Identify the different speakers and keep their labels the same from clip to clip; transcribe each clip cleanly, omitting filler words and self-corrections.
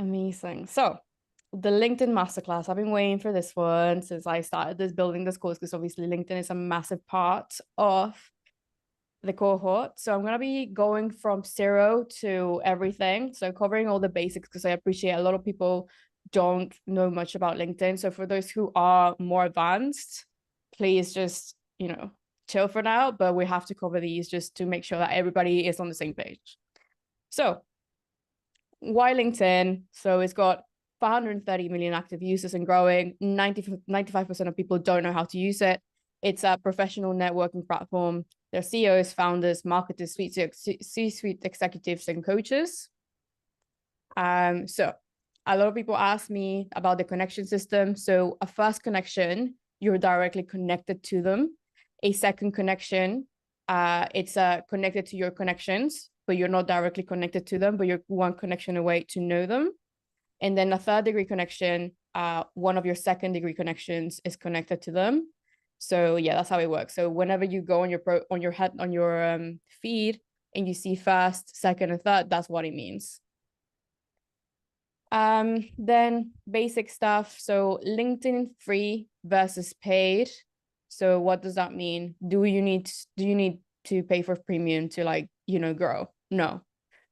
Speaker 1: Amazing. So the LinkedIn Masterclass, I've been waiting for this one since I started building this course, because obviously LinkedIn is a massive part of the cohort. So I'm going to be going from zero to everything. So covering all the basics, because I appreciate a lot of people don't know much about LinkedIn. So for those who are more advanced, please just, chill for now, but we have to cover these just to make sure that everybody is on the same page. So why LinkedIn? So it's got 530 million active users and growing. 95% of people don't know how to use it. It's a professional networking platform. There are CEOs, founders, marketers, C-suite executives, and coaches. So a lot of people ask me about the connection system. So a first connection, you're directly connected to them. A second connection, it's connected to your connections, but you're not directly connected to them, but you're one connection away to know them. And then a third degree connection, one of your second degree connections is connected to them. So yeah, that's how it works. So whenever you go on your feed and you see first, second, and third, that's what it means. Then basic stuff. So LinkedIn free versus paid. So what does that mean? Do you need to pay for premium to grow? No,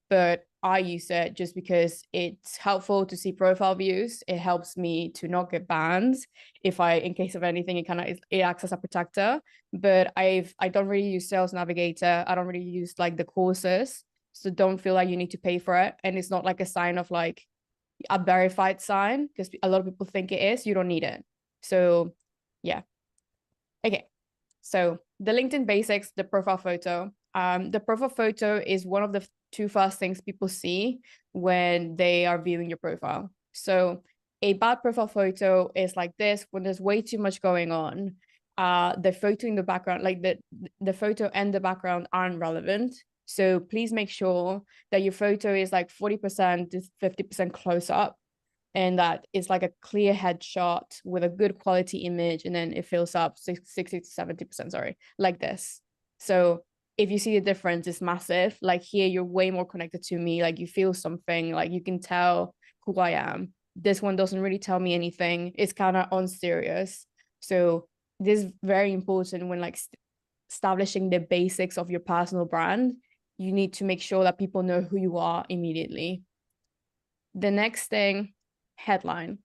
Speaker 1: but I use it just because it's helpful to see profile views. It helps me to not get banned. In case of anything, it acts as a protector. But I don't really use Sales Navigator. I don't really use the courses. So don't feel like you need to pay for it. And it's not like a sign of a verified sign, because a lot of people think it is. You don't need it. So yeah. Okay. So the LinkedIn basics, the profile photo. The profile photo is one of the two first things people see when they are viewing your profile. So a bad profile photo is like this when there's way too much going on. The photo in the background, the photo and the background aren't relevant. So please make sure that your photo is 40% to 50% close up, and that it's a clear headshot with a good quality image, and then it fills up 60 to 70%, sorry, like this. So if you see the difference, it's massive. Here, you're way more connected to me. You feel something, you can tell who I am. This one doesn't really tell me anything. It's kind of unserious. So this is very important when establishing the basics of your personal brand. You need to make sure that people know who you are immediately. The next thing, headline.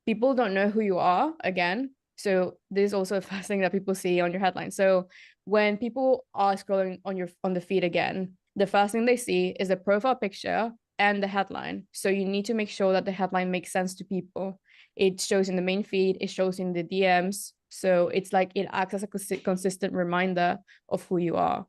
Speaker 1: People don't know who you are, again. So this is also the first thing that people see on your headline. So when people are scrolling on the feed again, the first thing they see is the profile picture and the headline. So you need to make sure that the headline makes sense to people. It shows in the main feed, it shows in the DMs. So it's it acts as a consistent reminder of who you are.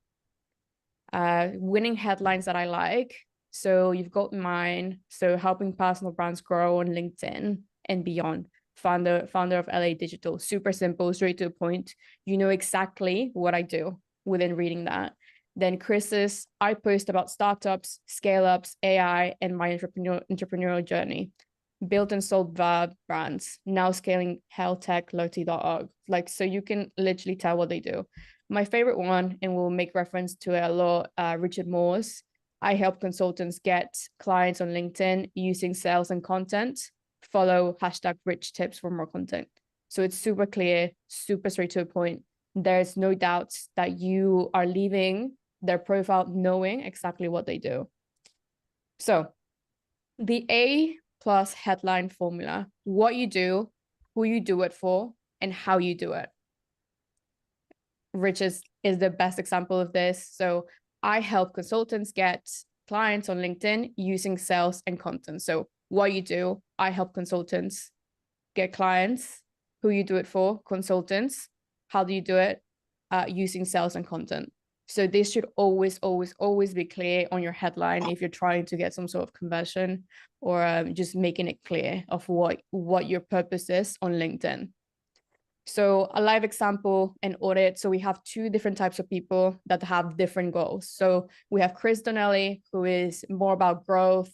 Speaker 1: Winning headlines that I like. So you've got mine. So helping personal brands grow on LinkedIn and beyond. Founder of LA Digital. Super simple, straight to the point. You know exactly what I do within reading that. Then Chris's, I post about startups, scale-ups, AI, and my entrepreneurial journey. Built and sold Verb brands, now scaling healthtech.loti.org. So you can literally tell what they do. My favorite one, and we'll make reference to it a lot, Richard Moore's. I help consultants get clients on LinkedIn using sales and content. Follow #RichTips for more content. So it's super clear, super straight to the point. There's no doubt that you are leaving their profile knowing exactly what they do. So the A+ headline formula: what you do, who you do it for, and how you do it. Rich is the best example of this. So I help consultants get clients on LinkedIn using sales and content. So what you do, I help consultants get clients. Who you do it for, consultants. How do you do it? Using sales and content. So this should always, always, always be clear on your headline if you're trying to get some sort of conversion, or just making it clear of what your purpose is on LinkedIn. So a live example and audit. So we have two different types of people that have different goals. So we have Chris Donnelly, who is more about growth,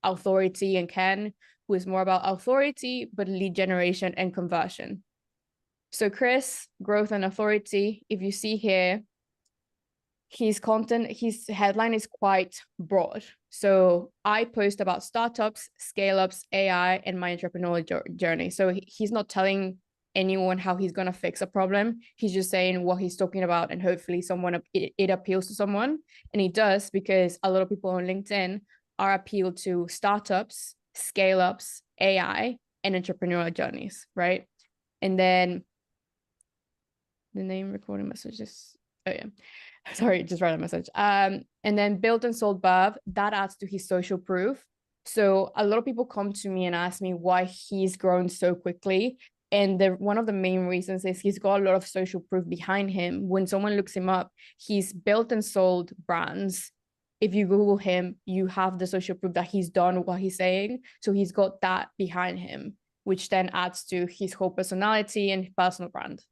Speaker 1: authority, and Ken, who is more about authority, but lead generation and conversion. So Chris, growth and authority. If you see here, his headline is quite broad. So I post about startups, scale ups, AI, and my entrepreneurial journey. So he's not telling anyone how he's going to fix a problem. He's just saying what he's talking about, and hopefully it appeals to someone. And he does, because a lot of people on LinkedIn are appealed to startups, scale ups, AI, and entrepreneurial journeys, right? And then the name recording messages. Oh yeah. Sorry, just write a message. And then built and sold Bob, that adds to his social proof. So a lot of people come to me and ask me why he's grown so quickly. And one of the main reasons is he's got a lot of social proof behind him. When someone looks him up, he's built and sold brands. If you Google him, you have the social proof that he's done what he's saying. So he's got that behind him, which then adds to his whole personality and personal brand.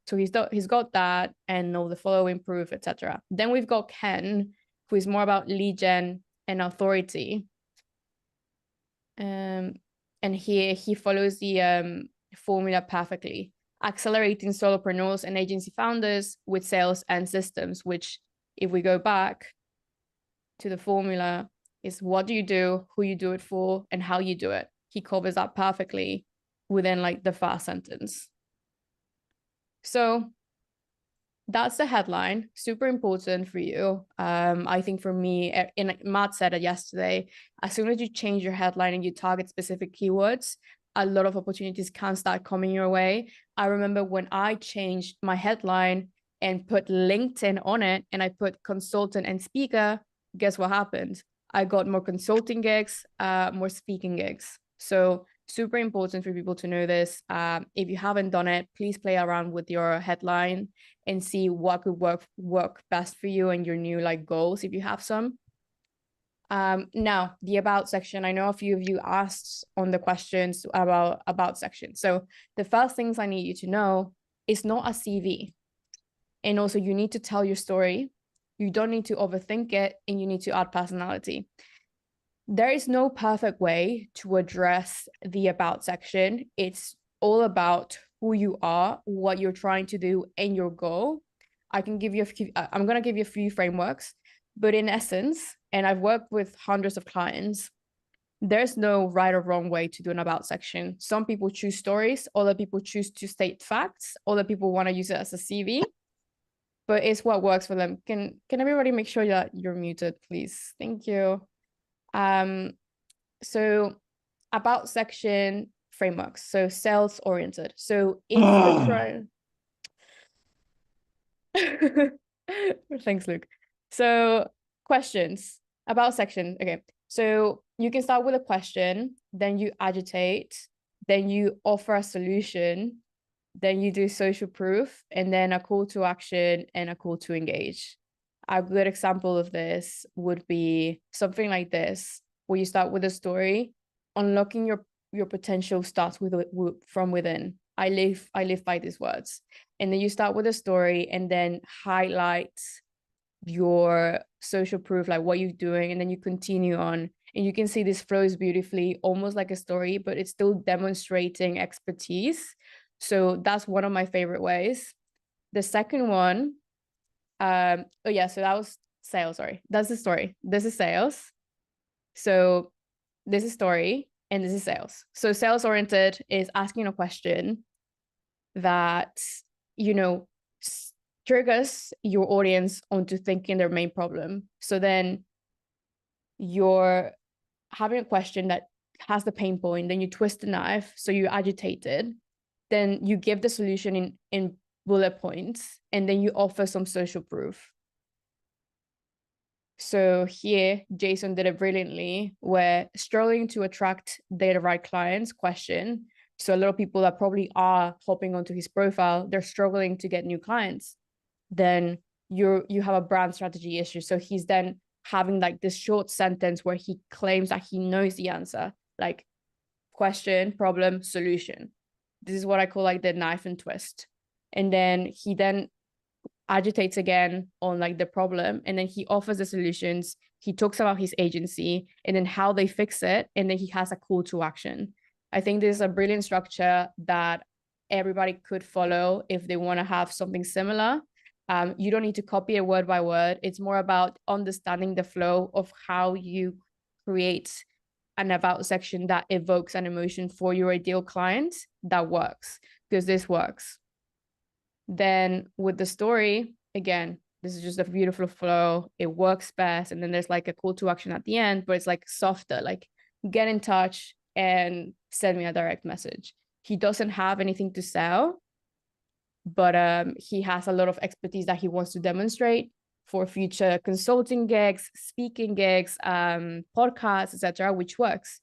Speaker 1: So he's got that, and all the following proof, etc. Then we've got Ken, who is more about lead gen and authority. And he follows the formula perfectly, accelerating solopreneurs and agency founders with sales and systems, which, if we go back to the formula, is what do you do, who you do it for, and how you do it. He covers that perfectly within like the first sentence. So that's the headline, super important for you. I think for me, and Matt said it yesterday, as soon as you change your headline and you target specific keywords, a lot of opportunities can start coming your way. I remember when I changed my headline and put LinkedIn on it, and I put consultant and speaker, guess what happened? I got more consulting gigs, more speaking gigs. So super important for people to know this. If you haven't done it, please play around with your headline and see what could work best for you and your new like goals, if you have some. Now the about section, I know a few of you asked on the questions about section. So the first things I need you to know is not a CV. And also you need to tell your story. You don't need to overthink it, and you need to add personality. There is no perfect way to address the about section. It's all about who you are, what you're trying to do, and your goal. I'm going to give you a few frameworks, but in essence, and I've worked with hundreds of clients, there's no right or wrong way to do an about section. Some people choose stories, other people choose to state facts, other people want to use it as a CV, but it's what works for them. Can everybody make sure that you're muted, please? Thank you. So about section frameworks, so sales oriented. So if you're trying thanks, Luke. So questions about section. Okay, so you can start with a question, then you agitate, then you offer a solution, then you do social proof, and then a call to action and a call to engage. A good example of this would be something like this, where you start with a story. Unlocking your potential starts from within. I live by these words. And then you start with a story and then highlight your social proof, like what you're doing, and then you continue on. And you can see this flows beautifully, almost like a story, but it's still demonstrating expertise. So that's one of my favorite ways. The second one, so that was sales. Sorry, that's the story. This is sales. So this is story and this is sales. So sales oriented is asking a question that, triggers your audience onto thinking their main problem. So then you're having a question that has the pain point, then you twist the knife, so you agitate it, then you give the solution in bullet points, and then you offer some social proof. So here, Jason did it brilliantly, where struggling to attract the right clients question. So a lot of people that probably are hopping onto his profile, they're struggling to get new clients. Then you have a brand strategy issue. So he's then having like this short sentence where he claims that he knows the answer, like question, problem, solution. This is what I call like the knife and twist. And then he then agitates again on like the problem, and then he offers the solutions. He talks about his agency and then how they fix it, and then he has a call to action. I think this is a brilliant structure that everybody could follow if they want to have something similar. You don't need to copy it word by word. It's more about understanding the flow of how you create an about section that evokes an emotion for your ideal client, that works, because this works. Then with the story, again, this is just a beautiful flow. It works best. And then there's like a call to action at the end, but it's like softer, like get in touch and send me a direct message. He doesn't have anything to sell, but he has a lot of expertise that he wants to demonstrate for future consulting gigs, speaking gigs, podcasts, etc., which works.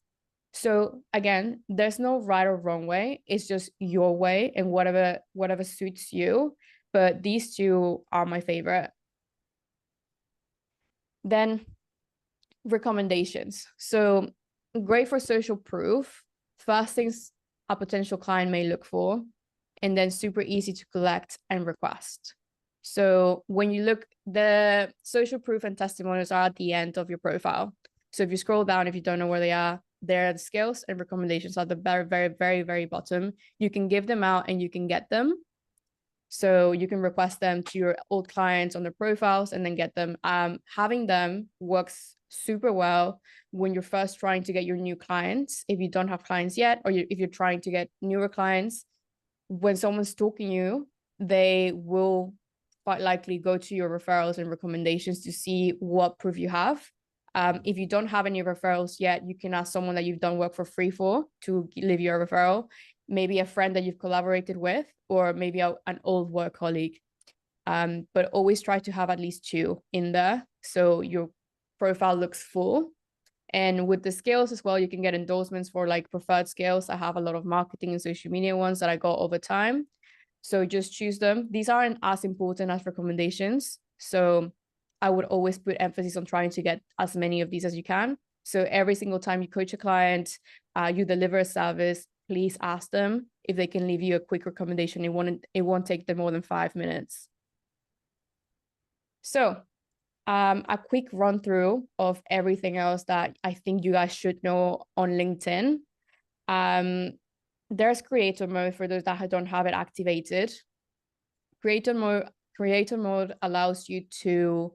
Speaker 1: So again, there's no right or wrong way. It's just your way and whatever suits you. But these two are my favorite. Then recommendations. So great for social proof. First things a potential client may look for, and then super easy to collect and request. So when you look, the social proof and testimonials are at the end of your profile. So if you scroll down, if you don't know where they are, there are the skills and recommendations at the very, very, very, very bottom. You can give them out and you can get them. So you can request them to your old clients on their profiles and then get them. Having them works super well when you're first trying to get your new clients. If you don't have clients yet, or if you're trying to get newer clients, when someone's stalking you, they will quite likely go to your referrals and recommendations to see what proof you have. If you don't have any referrals yet, you can ask someone that you've done work for free for to leave you a referral, maybe a friend that you've collaborated with, or maybe an old work colleague. But always try to have at least two in there so your profile looks full. And with the scales as well, you can get endorsements for like preferred scales. I have a lot of marketing and social media ones that I got over time. So just choose them. These aren't as important as recommendations. So I would always put emphasis on trying to get as many of these as you can. So every single time you coach a client, you deliver a service, please ask them if they can leave you a quick recommendation. It won't take them more than 5 minutes. So a quick run through of everything else that I think you guys should know on LinkedIn. There's creator mode for those that don't have it activated. Creator mode allows you to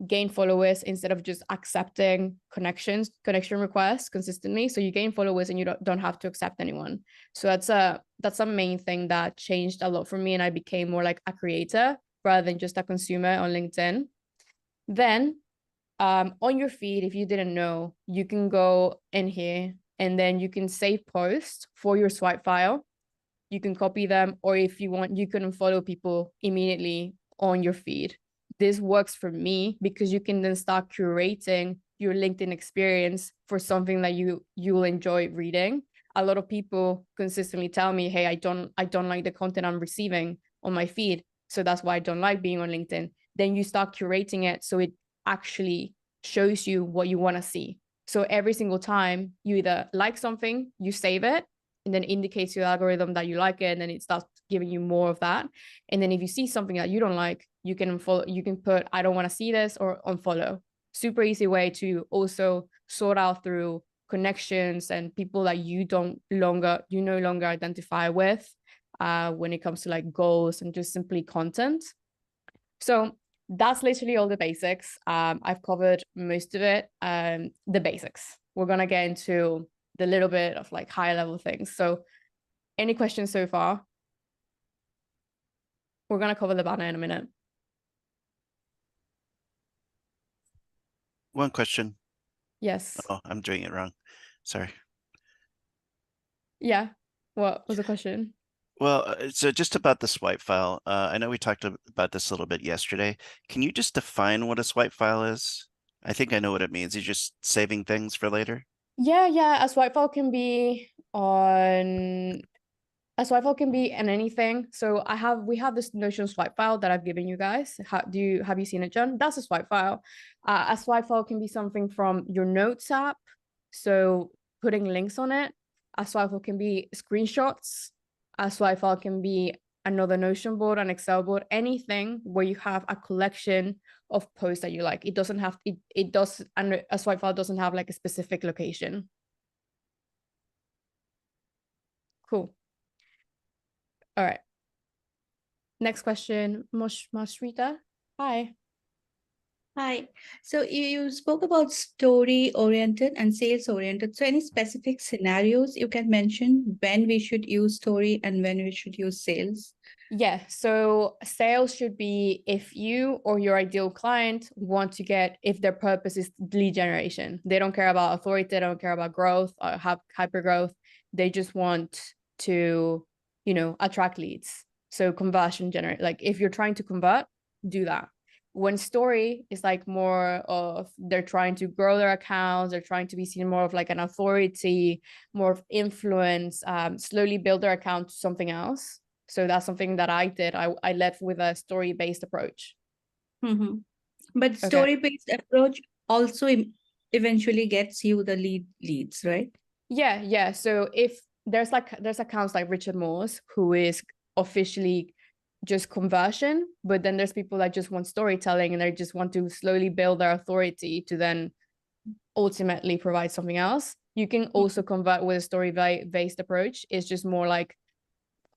Speaker 1: gain followers instead of just accepting connection requests consistently. So you gain followers and you don't have to accept anyone. So that's a main thing that changed a lot for me, and I became more like a creator rather than just a consumer on LinkedIn. Then on your feed, if you didn't know, you can go in here and then you can save posts for your swipe file. You can copy them, or if you want, you can follow people immediately on your feed. This works for me because you can then start curating your LinkedIn experience for something that you will enjoy reading. A lot of people consistently tell me, hey, I don't like the content I'm receiving on my feed, so that's why I don't like being on LinkedIn. Then you start curating it so it actually shows you what you want to see. So every single time you either like something, you save it, and then indicates your algorithm that you like it, and then it starts giving you more of that. And then if you see something that you don't like, you can put I don't want to see this, or unfollow. Super easy way to also sort out through connections and people that you no longer identify with when it comes to like goals and just simply content. So that's literally all the basics. I've covered most of it. The basics. We're gonna get into the little bit of like higher level things. So any questions so far? We're gonna cover the banner in a minute.
Speaker 2: One question.
Speaker 1: Yes.
Speaker 2: Oh, I'm doing it wrong. Sorry.
Speaker 1: Yeah. What was the question?
Speaker 2: Well, so just about the swipe file. I know we talked about this a little bit yesterday. Can you just define what a swipe file is? I think I know what it means. You're just saving things for later?
Speaker 1: Yeah. A swipe file can be on anything. So we have this Notion swipe file that I've given you guys. Have you seen it, John? That's a swipe file. A swipe file can be something from your notes app, so putting links on it. A swipe file can be screenshots. A swipe file can be another Notion board, an Excel board, anything where you have a collection of posts that you like. It doesn't have and a swipe file doesn't have like a specific location. Cool. All right. Next question, Mashrita. Hi.
Speaker 3: Hi. So you spoke about story oriented and sales oriented. So any specific scenarios you can mention when we should use story and when we should use sales?
Speaker 1: Yeah, so sales should be if you or your ideal client want to get, if their purpose is lead generation. They don't care about authority, they don't care about growth or hyper growth. They just want to, attract leads. So conversion generate, like if you're trying to convert, do that. When story is like more of they're trying to grow their accounts, they're trying to be seen more of like an authority, more of influence, slowly build their account to something else. So that's something that I did. I led with a story-based approach.
Speaker 3: Mm-hmm. But
Speaker 1: Okay.
Speaker 3: story-based approach also eventually gets you the leads, right?
Speaker 1: Yeah. So if there's accounts like Richard Moore's, who is officially just conversion, but then there's people that just want storytelling and they just want to slowly build their authority to then ultimately provide something else. You can also convert with a story-based approach. It's just more like,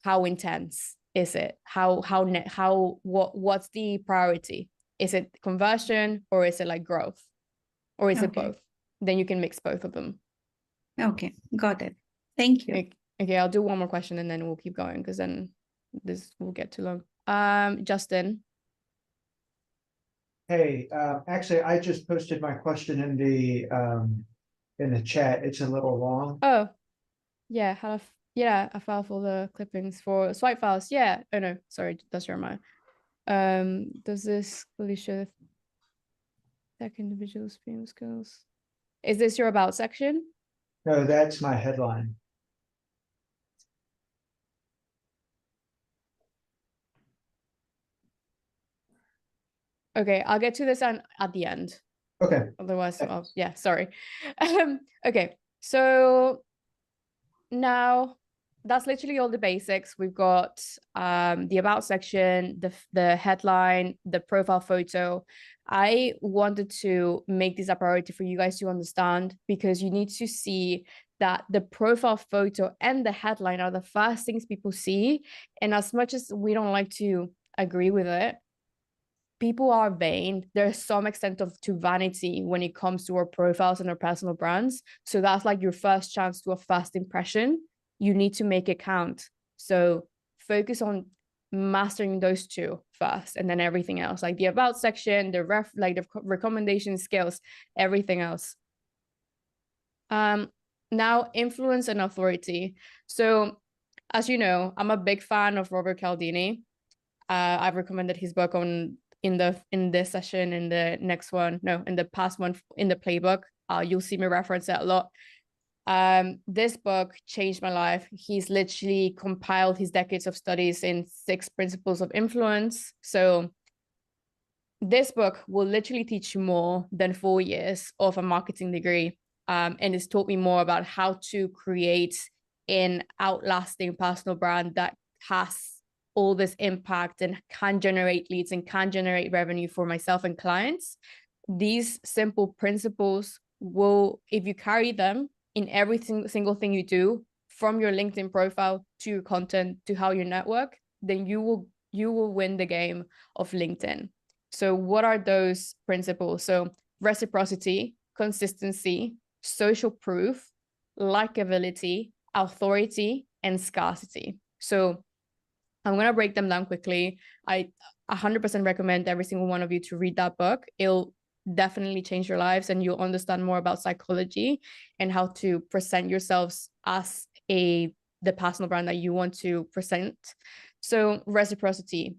Speaker 1: how intense is it? What's the priority? Is it conversion or is it like growth? Or is it
Speaker 3: Okay.
Speaker 1: both? Then you can mix both of them.
Speaker 3: Okay. Got it. Thank you.
Speaker 1: Okay, I'll do one more question and then we'll keep going because then this will get too long. Justin.
Speaker 4: Hey, actually, I just posted my question in the chat. It's a little long.
Speaker 1: Oh, yeah, a file for the clippings for swipe files. Yeah. Oh no, sorry, that's your mind. Does this clearly show tech individual stream skills? Is this your about section?
Speaker 4: No, that's my headline.
Speaker 1: Okay, I'll get to this at the end.
Speaker 4: Okay.
Speaker 1: Otherwise, yeah, sorry. Okay, so now that's literally all the basics. We've got the about section, the headline, the profile photo. I wanted to make this a priority for you guys to understand because you need to see that the profile photo and the headline are the first things people see. And as much as we don't like to agree with it, people are vain. There's some extent to vanity when it comes to our profiles and our personal brands. So that's like your first chance to a first impression. You need to make it count. So focus on mastering those two first, and then everything else, like the about section, the recommendation skills, everything else. Now influence and authority. So as you know, I'm a big fan of Robert Cialdini. I've recommended his book in this session, in the next one, no, in the past one, in the playbook. You'll see me reference it a lot. This book changed my life. He's literally compiled his decades of studies in 6 principles of influence. So this book will literally teach you more than 4 years of a marketing degree. And it's taught me more about how to create an outlasting personal brand that has all this impact and can generate leads and can generate revenue for myself and clients. These simple principles will, if you carry them in every single thing you do, from your LinkedIn profile to your content to how you network, then you will win the game of LinkedIn. So what are those principles? So reciprocity, consistency, social proof, likability, authority, and scarcity. So I'm going to break them down quickly. I 100% recommend every single one of you to read that book. It'll definitely change your lives and you'll understand more about psychology and how to present yourselves as the personal brand that you want to present. So reciprocity.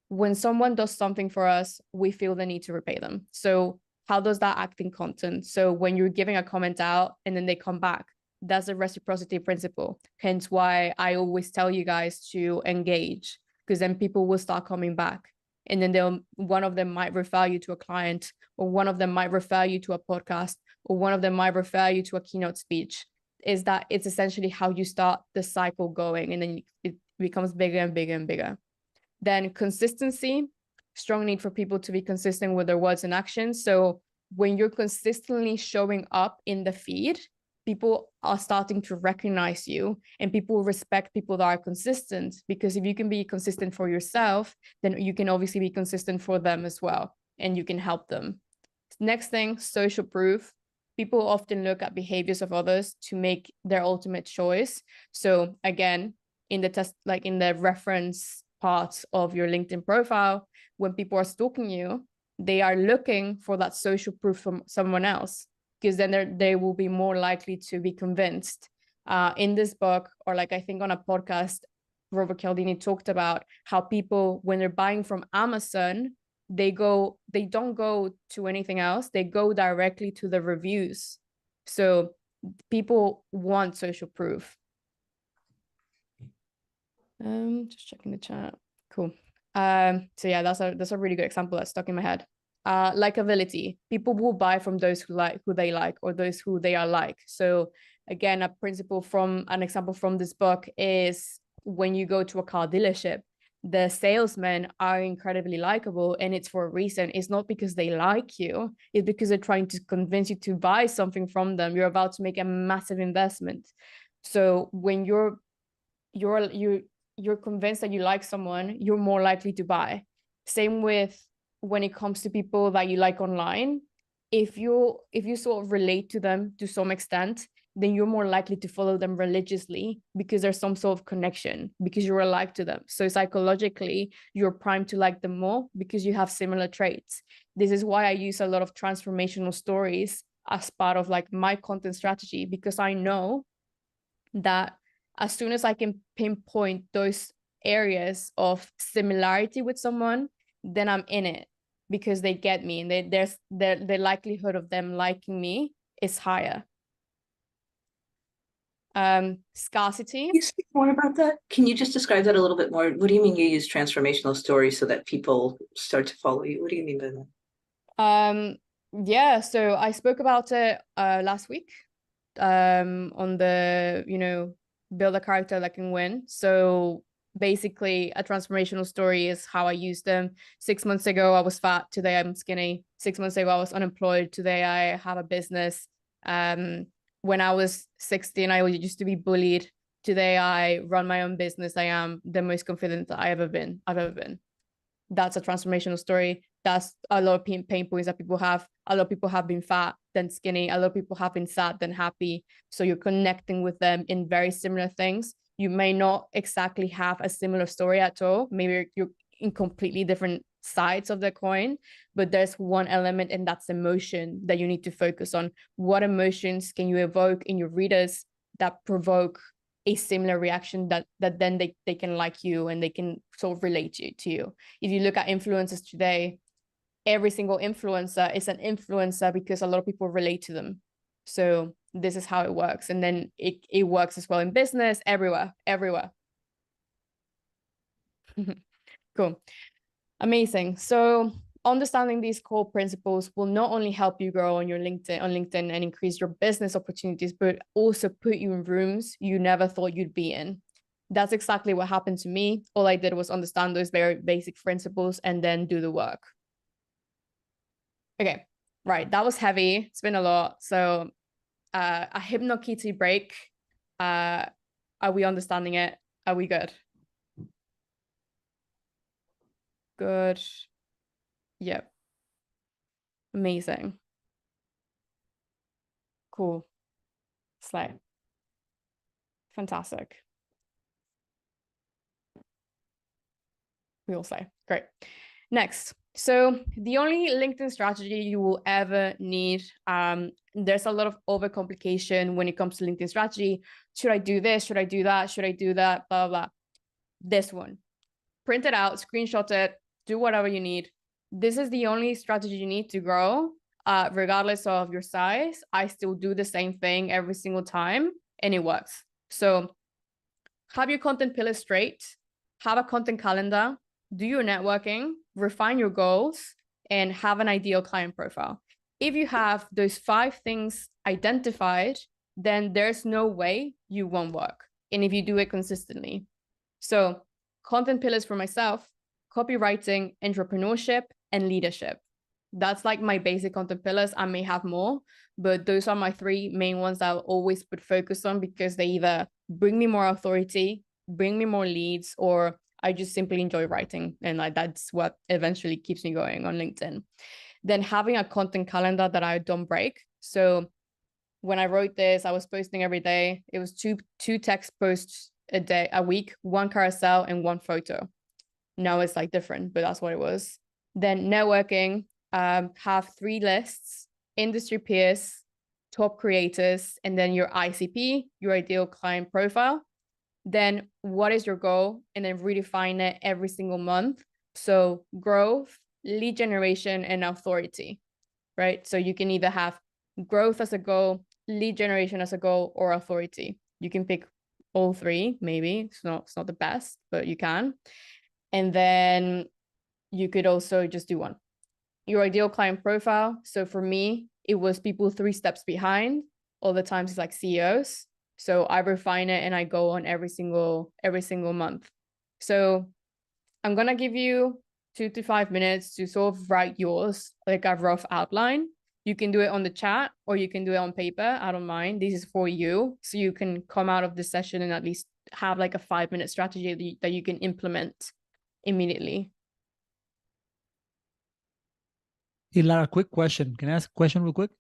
Speaker 1: When someone does something for us, we feel the need to repay them. So how does that act in content? So when you're giving a comment out and then they come back, that's a reciprocity principle. Hence why I always tell you guys to engage, because then people will start coming back. And then one of them might refer you to a client, or one of them might refer you to a podcast, or one of them might refer you to a keynote speech. Is that it's essentially how you start the cycle going, and then it becomes bigger and bigger and bigger. Then consistency, strong need for people to be consistent with their words and actions. So when you're consistently showing up in the feed, people are starting to recognize you, and people respect people that are consistent, because if you can be consistent for yourself, then you can obviously be consistent for them as well, and you can help them. Next thing, social proof. People often look at behaviors of others to make their ultimate choice. So again, in the test, like in the reference part of your LinkedIn profile, when people are stalking you, they are looking for that social proof from someone else, because then they will be more likely to be convinced. In this book, or like I think on a podcast, Robert Cialdini talked about how people, when they're buying from Amazon, they don't go to anything else. They go directly to the reviews. So people want social proof. Just checking the chat. Cool. So yeah, that's a really good example that stuck in my head. Likability. People will buy from those who they like, or those who they are like. So again, an example from this book is when you go to a car dealership, the salesmen are incredibly likable, and it's for a reason. It's not because they like you, it's because they're trying to convince you to buy something from them. You're about to make a massive investment. So when you're convinced that you like someone, you're more likely to buy. Same with when it comes to people that you like online. If you sort of relate to them to some extent, then you're more likely to follow them religiously, because there's some sort of connection, because you're alike to them. So psychologically, you're primed to like them more because you have similar traits. This is why I use a lot of transformational stories as part of like my content strategy, because I know that as soon as I can pinpoint those areas of similarity with someone, then I'm in it, because they get me, and the likelihood of them liking me is higher. Scarcity.
Speaker 5: Can you speak more about that? Can you just describe that a little bit more? What do you mean you use transformational stories so that people start to follow you? What do you mean by that?
Speaker 1: Yeah, so I spoke about it last week on the build a character that can win. So basically a transformational story is how I use them. 6 months ago I was fat, today I'm skinny. 6 months ago I was unemployed, today I have a business. When I was 16 I used to be bullied, today I run my own business. I am the most confident that I've ever been. That's a transformational story. That's a lot of pain points that people have. A lot of people have been fat, then skinny. A lot of people have been sad, then happy. So you're connecting with them in very similar things. You may not exactly have a similar story at all. Maybe you're in completely different sides of the coin, but there's one element, and that's emotion, that you need to focus on. What emotions can you evoke in your readers that provoke a similar reaction that then they can like you, and they can sort of relate to you. If you look at influencers today, every single influencer is an influencer because a lot of people relate to them. So this is how it works. And then it works as well in business, everywhere. Cool. Amazing. So understanding these core principles will not only help you grow on LinkedIn and increase your business opportunities, but also put you in rooms you never thought you'd be in. That's exactly what happened to me. All I did was understand those very basic principles and then do the work. Okay, right. That was heavy. It's been a lot. So a hypnokitty break. Are we understanding it? Are we good? Good. Yep. Amazing. Cool. Slay. Fantastic. We will say. Great. Next. So the only LinkedIn strategy you will ever need, there's a lot of overcomplication when it comes to LinkedIn strategy. Should I do this? Should I do that? Should I do that? Blah, blah, blah. This one. Print it out, screenshot it, do whatever you need. This is the only strategy you need to grow, regardless of your size. I still do the same thing every single time, and it works. So have your content pillars straight, have a content calendar, do your networking, refine your goals, and have an ideal client profile. If you have those 5 things identified, then there's no way you won't work. And if you do it consistently. So content pillars for myself: copywriting, entrepreneurship, and leadership. That's like my basic content pillars. I may have more, but those are my 3 main ones that I'll always put focus on, because they either bring me more authority, bring me more leads, or I just simply enjoy writing. And like that's what eventually keeps me going on LinkedIn. Then having a content calendar that I don't break. So when I wrote this, I was posting every day. It was two text posts a week, one carousel and one photo. Now it's like different, but that's what it was. Then networking, have 3 lists: industry peers, top creators, and then your ICP, your ideal client profile. Then what is your goal? And then redefine it every single month. So growth, lead generation, and authority, right? So you can either have growth as a goal, lead generation as a goal, or authority. You can pick all 3, maybe. It's not the best, but you can. And then you could also just do one. Your ideal client profile. So for me, it was people 3 steps behind. All the times it's like CEOs. So I refine it and I go on every single month. So I'm gonna give you 2 to 5 minutes to sort of write yours, like a rough outline. You can do it on the chat or you can do it on paper. I don't mind. This is for you. So you can come out of this session and at least have like a 5-minute strategy that you can implement immediately.
Speaker 6: Hey, Lara, quick question. Can I ask a question real quick?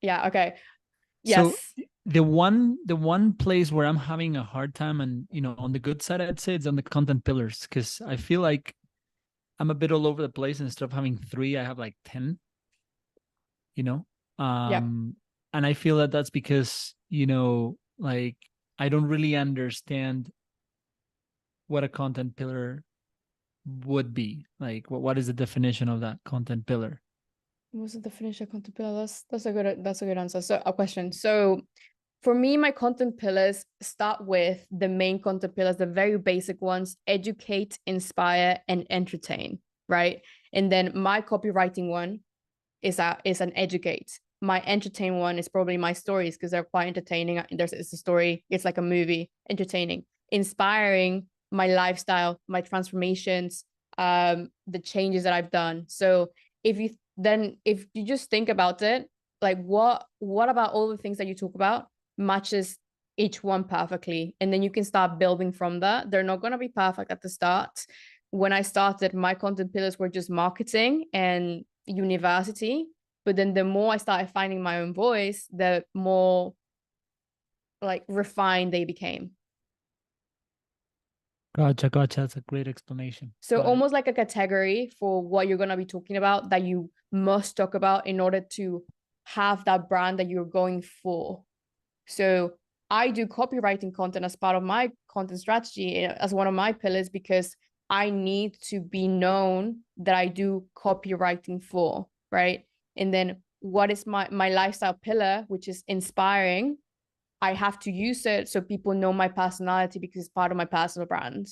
Speaker 1: Yeah, okay. Yes.
Speaker 6: So the one place where I'm having a hard time, and on the good side, I'd say it's on the content pillars, because I feel like I'm a bit all over the place. Instead of having 3, I have like 10. And I feel that that's because like I don't really understand what a content pillar would be. Like, what is the definition of that content pillar?
Speaker 1: What's the definition of content pillar? That's a good answer. So a question. So for me, my content pillars start with the main content pillars, the very basic ones: educate, inspire, and entertain, right? And then my copywriting one is an educate. My entertain one is probably my stories, because they're quite entertaining. It's a story. It's like a movie, entertaining. Inspiring, my lifestyle, my transformations, the changes that I've done. So if you just think about it, like what about all the things that you talk about matches each one perfectly, and then you can start building from that. They're not going to be perfect at the start. When I started, my content pillars were just marketing and university, but then the more I started finding my own voice, the more like refined they became.
Speaker 6: Gotcha. That's a great explanation.
Speaker 1: So almost like a category for what you're going to be talking about that you must talk about in order to have that brand that you're going for. So I do copywriting content as part of my content strategy, as one of my pillars, because I need to be known that I do copywriting for, right? And then what is my lifestyle pillar, which is inspiring? I have to use it so people know my personality, because it's part of my personal brand,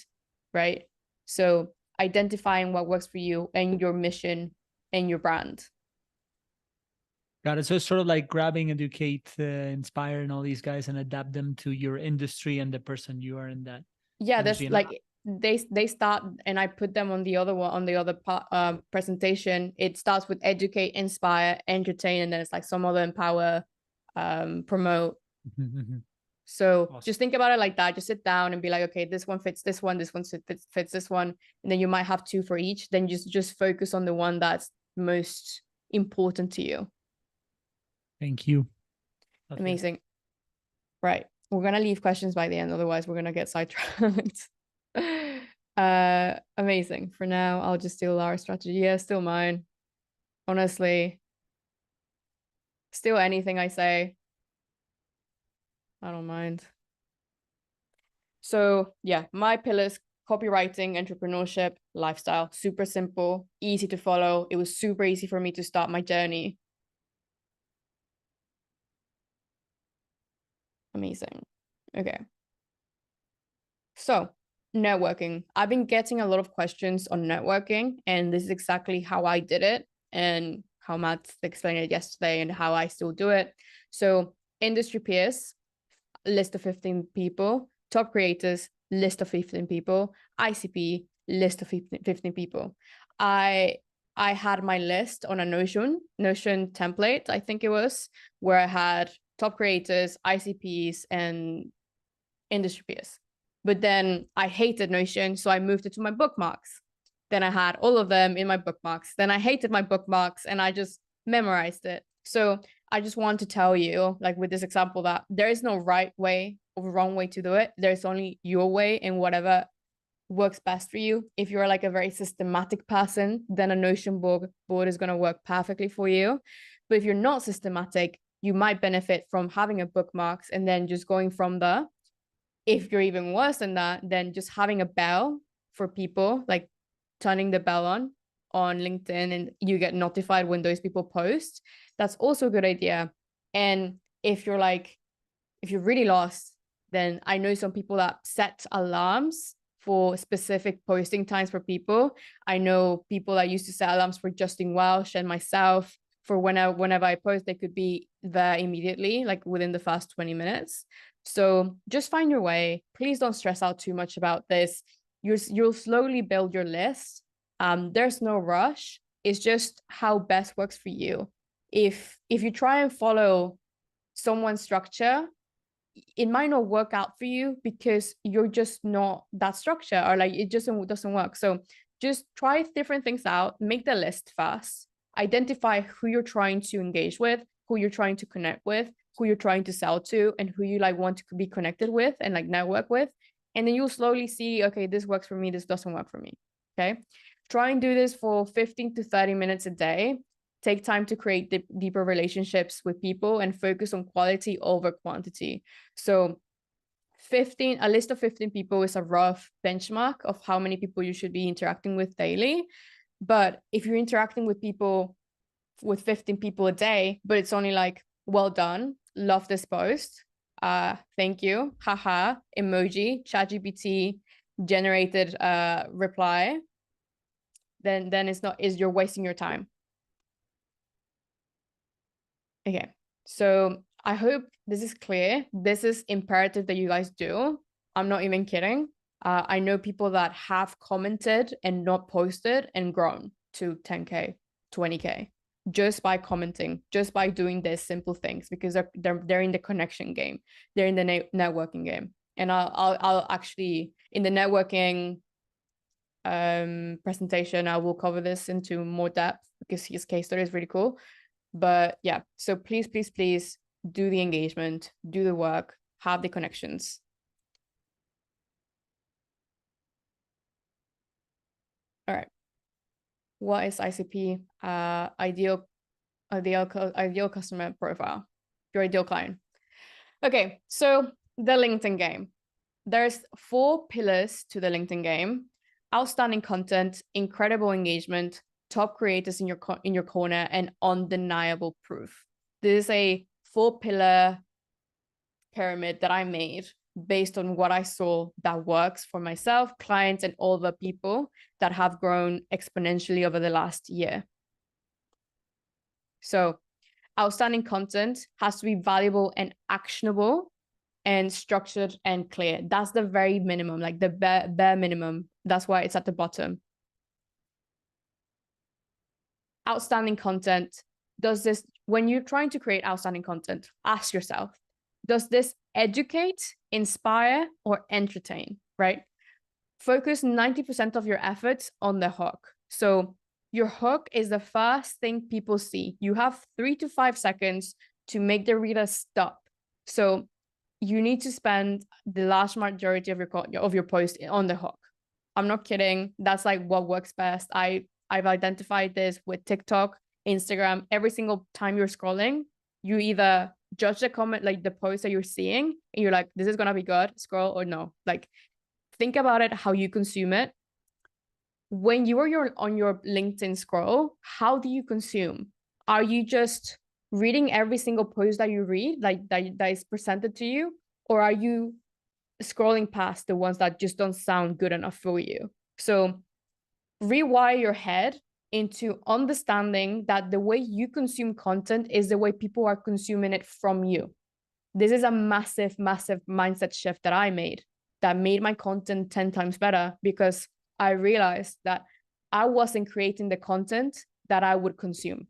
Speaker 1: right? So identifying what works for you and your mission and your brand.
Speaker 6: Got it. So it's sort of like grabbing, educate, inspire, and all these guys, and adapt them to your industry and the person you are in that.
Speaker 1: Yeah, there's like they start, and I put them on the other one, on the other part, presentation. It starts with educate, inspire, entertain, and then it's like some other empower, promote. So awesome. Just think about it like that. Just sit down and be like, okay, this one fits this one fits this one, and then you might have 2 for each. Then just focus on the one that's most important to you.
Speaker 6: Thank you.
Speaker 1: That's amazing. Right, we're gonna leave questions by the end, otherwise we're gonna get sidetracked. Amazing. For now, I'll just steal our strategy. Yeah, still mine. Honestly, still anything I say, I don't mind. So yeah, my pillars: copywriting, entrepreneurship, lifestyle. Super simple, easy to follow. It was super easy for me to start my journey. Amazing. Okay. So networking. I've been getting a lot of questions on networking, and this is exactly how I did it and how Matt explained it yesterday and how I still do it. So industry peers, list of 15 people, top creators, list of 15 people, ICP, list of 15 people. I had my list on a Notion template, I think it was, where I had top creators, ICPs, and industry peers. But then I hated Notion, so I moved it to my bookmarks. Then I had all of them in my bookmarks. Then I hated my bookmarks and I just memorized it. So I just want to tell you, like with this example, that there is no right way or wrong way to do it. There's only your way and whatever works best for you. If you're like a very systematic person, then a Notion board is going to work perfectly for you. But if you're not systematic, you might benefit from having a bookmarks and then just going from there. If you're even worse than that, then just having a bell for people, like turning the bell on LinkedIn, and you get notified when those people post. That's also a good idea. And if you're really lost, then I know some people that set alarms for specific posting times for people. I know people that used to set alarms for Justin Welsh and myself for whenever I post, they could be there immediately, like within the first 20 minutes. So just find your way. Please don't stress out too much about this. You'll slowly build your list. There's no rush. It's just how best works for you. If you try and follow someone's structure, it might not work out for you because you're just not that structure, or like it just doesn't work. So just try different things out, make the list first, identify who you're trying to engage with, who you're trying to connect with, who you're trying to sell to, and who you like want to be connected with and like network with. And then you'll slowly see, okay, this works for me, this doesn't work for me. Okay. Try and do this for 15 to 30 minutes a day. Take time to create deeper relationships with people and focus on quality over quantity. So a list of 15 people is a rough benchmark of how many people you should be interacting with daily. But if you're interacting with 15 people a day, but it's only like, well done, love this post, thank you, haha, emoji, ChatGPT generated reply, then you're wasting your time. Okay, so I hope this is clear. This is imperative that you guys do. I'm not even kidding. I know people that have commented and not posted and grown to 10K, 20K, just by commenting, just by doing these simple things, because they're in the connection game. They're in the networking game. And I'll actually, in the networking presentation, I will cover this into more depth because his case story is really cool. But yeah, so please do the engagement, do the work, have the connections. All right. What is ICP? Ideal customer profile, your ideal client. Okay, so the LinkedIn game. There's 4 pillars to the LinkedIn game: outstanding content, incredible engagement, top creators in your corner, and undeniable proof. This is a 4-pillar pyramid that I made based on what I saw that works for myself, clients, and all the people that have grown exponentially over the last year. So outstanding content has to be valuable and actionable and structured and clear. That's the very minimum, like the bare minimum. That's why it's at the bottom. Outstanding content, when you're trying to create outstanding content, ask yourself, does this educate, inspire, or entertain, right? Focus 90% of your efforts on the hook. So your hook is the first thing people see. You have 3 to 5 seconds to make the reader stop. So you need to spend the large majority of your post on the hook. I'm not kidding. That's like what works best. I've identified this with TikTok, Instagram. Every single time you're scrolling, you either judge the comment, like the post that you're seeing, and you're like, this is gonna be good, scroll, or no. Like, think about it, how you consume it. When you are on your LinkedIn scroll, how do you consume? Are you just reading every single post that you read, like that is presented to you? Or are you scrolling past the ones that just don't sound good enough for you? So rewire your head into understanding that the way you consume content is the way people are consuming it from you. This is a massive mindset shift that I made that made my content 10 times better, because I realized that I wasn't creating the content that I would consume.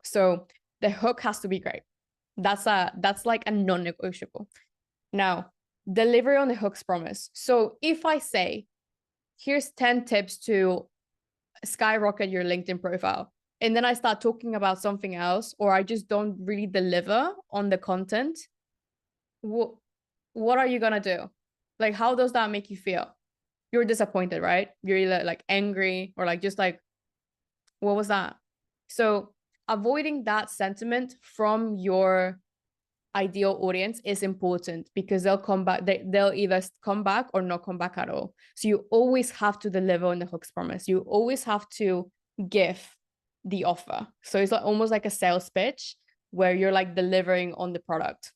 Speaker 1: So the hook has to be great. That's like a non-negotiable. Now, delivery on the hook's promise. So if I say, here's 10 tips to skyrocket your LinkedIn profile. And then I start talking about something else, or I just don't really deliver on the content, what are you gonna do? Like, how does that make you feel? You're disappointed, right? You're either like angry or like just like, what was that? So avoiding that sentiment from your ideal audience is important, because they'll come back, they'll either come back or not come back at all. So you always have to deliver on the hook's promise. You always have to give the offer. So it's like almost like a sales pitch where you're like delivering on the product.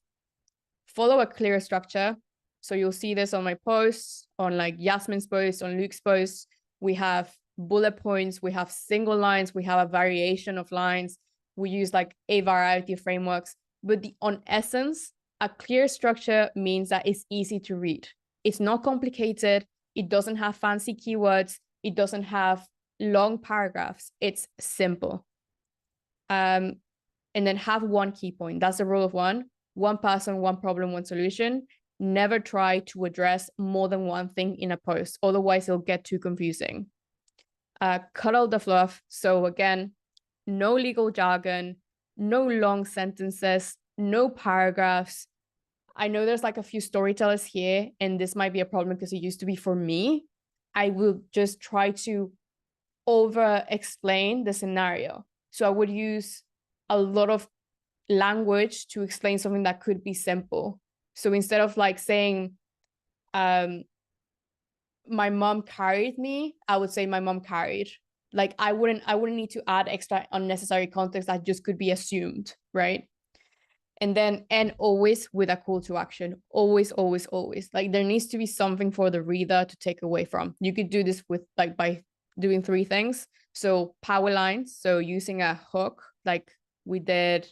Speaker 1: Follow a clear structure. So you'll see this on my posts, on like Yasmin's posts, on Luke's posts. We have bullet points, we have single lines, we have a variation of lines. We use like a variety of frameworks, but on essence, a clear structure means that it's easy to read. It's not complicated. It doesn't have fancy keywords. It doesn't have long paragraphs. It's simple. And then have one key point. That's the rule of one. One person, one problem, one solution. Never try to address more than one thing in a post. Otherwise, it'll get too confusing. Cut out the fluff. So again, no legal jargon, no long sentences, no paragraphs. I know there's like a few storytellers here, and this might be a problem because it used to be for me. I will just try to over explain the scenario. So I would use a lot of language to explain something that could be simple. So instead of like saying, my mom carried me, I would say my mom carried. Like I wouldn't need to add extra unnecessary context that just could be assumed, right? And then end always with a call to action. Always, always, always. Like there needs to be something for the reader to take away from. You could do this with like by doing 3 things. So power lines, so using a hook like we did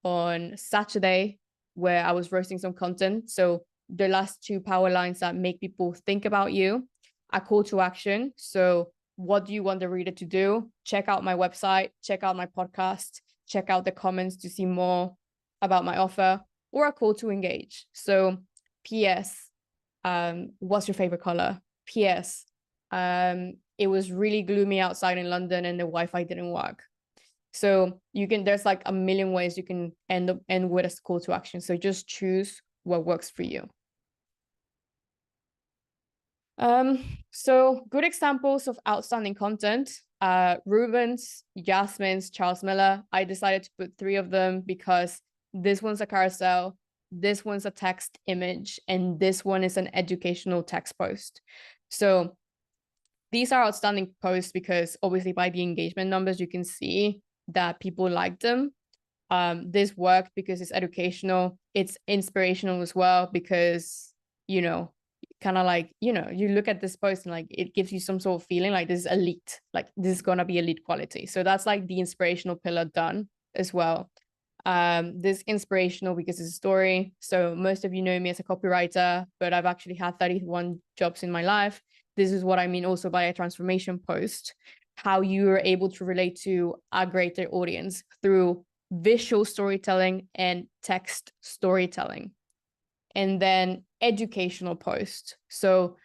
Speaker 1: on Saturday where I was roasting some content. So the last 2 power lines that make people think about you. A call to action. So what do you want the reader to do? Check out my website, check out my podcast, check out the comments to see more about my offer, or a call to engage. So PS, what's your favorite color? PS, it was really gloomy outside in London and the Wi-Fi didn't work. So there's like a million ways you can end with a call to action. So just choose what works for you. So good examples of outstanding content, Ruben's, Yasmin's, Charles Miller. I decided to put 3 of them because this one's a carousel, this one's a text image, and this one is an educational text post. So these are outstanding posts because obviously by the engagement numbers, you can see that people like them. This worked because it's educational. It's inspirational as well because, you know, kind of like, you know, you look at this post and like it gives you some sort of feeling like this is elite, like this is gonna be elite quality. So that's like the inspirational pillar done as well. This inspirational because it's a story. So most of you know me as a copywriter, but I've actually had 31 jobs in my life. This is what I mean also by a transformation post, how you are able to relate to a greater audience through visual storytelling and text storytelling. And then educational post. So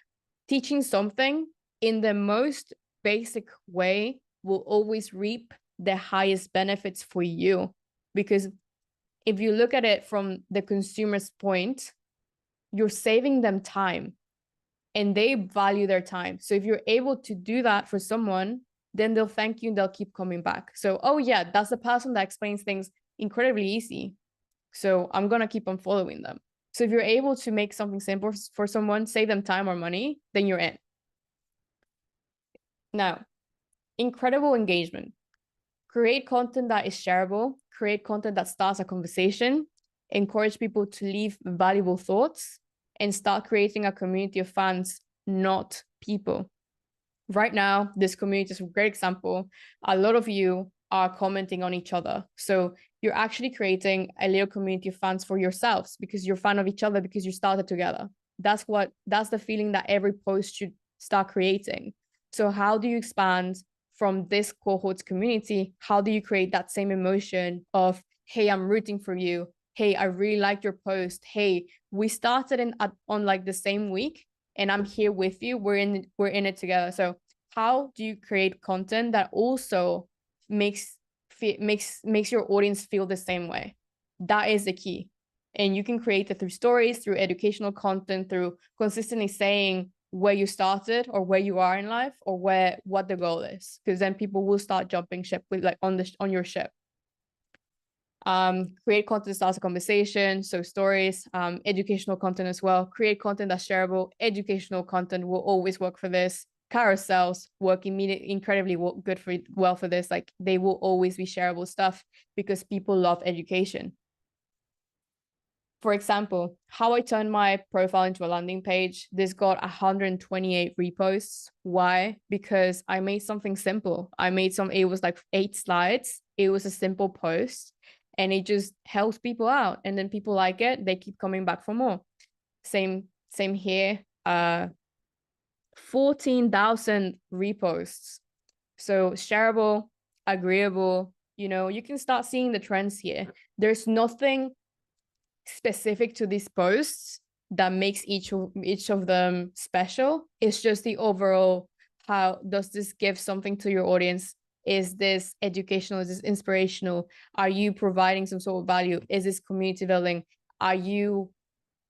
Speaker 1: teaching something in the most basic way will always reap the highest benefits for you. Because if you look at it from the consumer's point, you're saving them time and they value their time. So if you're able to do that for someone, then they'll thank you and they'll keep coming back. So, oh yeah, that's the person that explains things incredibly easy. So I'm going to keep on following them. So if you're able to make something simple for someone, save them time or money, then you're in. Now, incredible engagement. Create content that is shareable, create content that starts a conversation, encourage people to leave valuable thoughts, and start creating a community of fans, not people. Right now, this community is a great example. A lot of you are commenting on each other. So you're actually creating a little community of fans for yourselves because you're a fan of each other because you started together. That's the feeling that every post should start creating. So how do you expand from this cohort's community? How do you create that same emotion of, hey, I'm rooting for you. Hey, I really liked your post. Hey, we started on like the same week and I'm here with you. We're in it together. So how do you create content that also makes your audience feel the same way? That is the key. And you can create it through stories, through educational content, through consistently saying where you started or where you are in life or what the goal is, because then people will start jumping ship with like on your ship. Create content that starts a conversation, so stories, educational content as well. Create content that's shareable. Educational content will always work for this. Carousels work incredibly well for this. Like they will always be shareable stuff because people love education. For example, how I turned my profile into a landing page. This got 128 reposts. Why? Because I made something simple. It was like 8 slides. It was a simple post and it just helps people out. And then people like it. They keep coming back for more. Same here. 14,000 reposts. So shareable, agreeable, you can start seeing the trends here. There's nothing specific to these posts that makes each of them special. It's just the overall, how does this give something to your audience? Is this educational? Is this inspirational? Are you providing some sort of value? Is this community building? Are you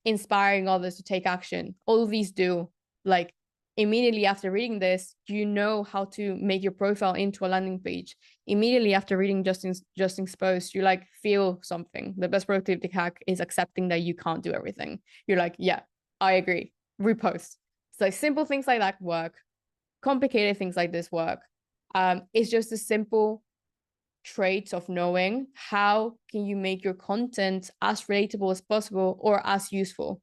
Speaker 1: inspiring others to take action? All of these do. Like immediately after reading this, you know how to make your profile into a landing page. Immediately after reading Justin's post, you like feel something. The best productivity hack is accepting that you can't do everything. You're like, yeah, I agree. Repost. So simple things like that work. Complicated things like this work. It's just a simple traits of knowing how can you make your content as relatable as possible or as useful.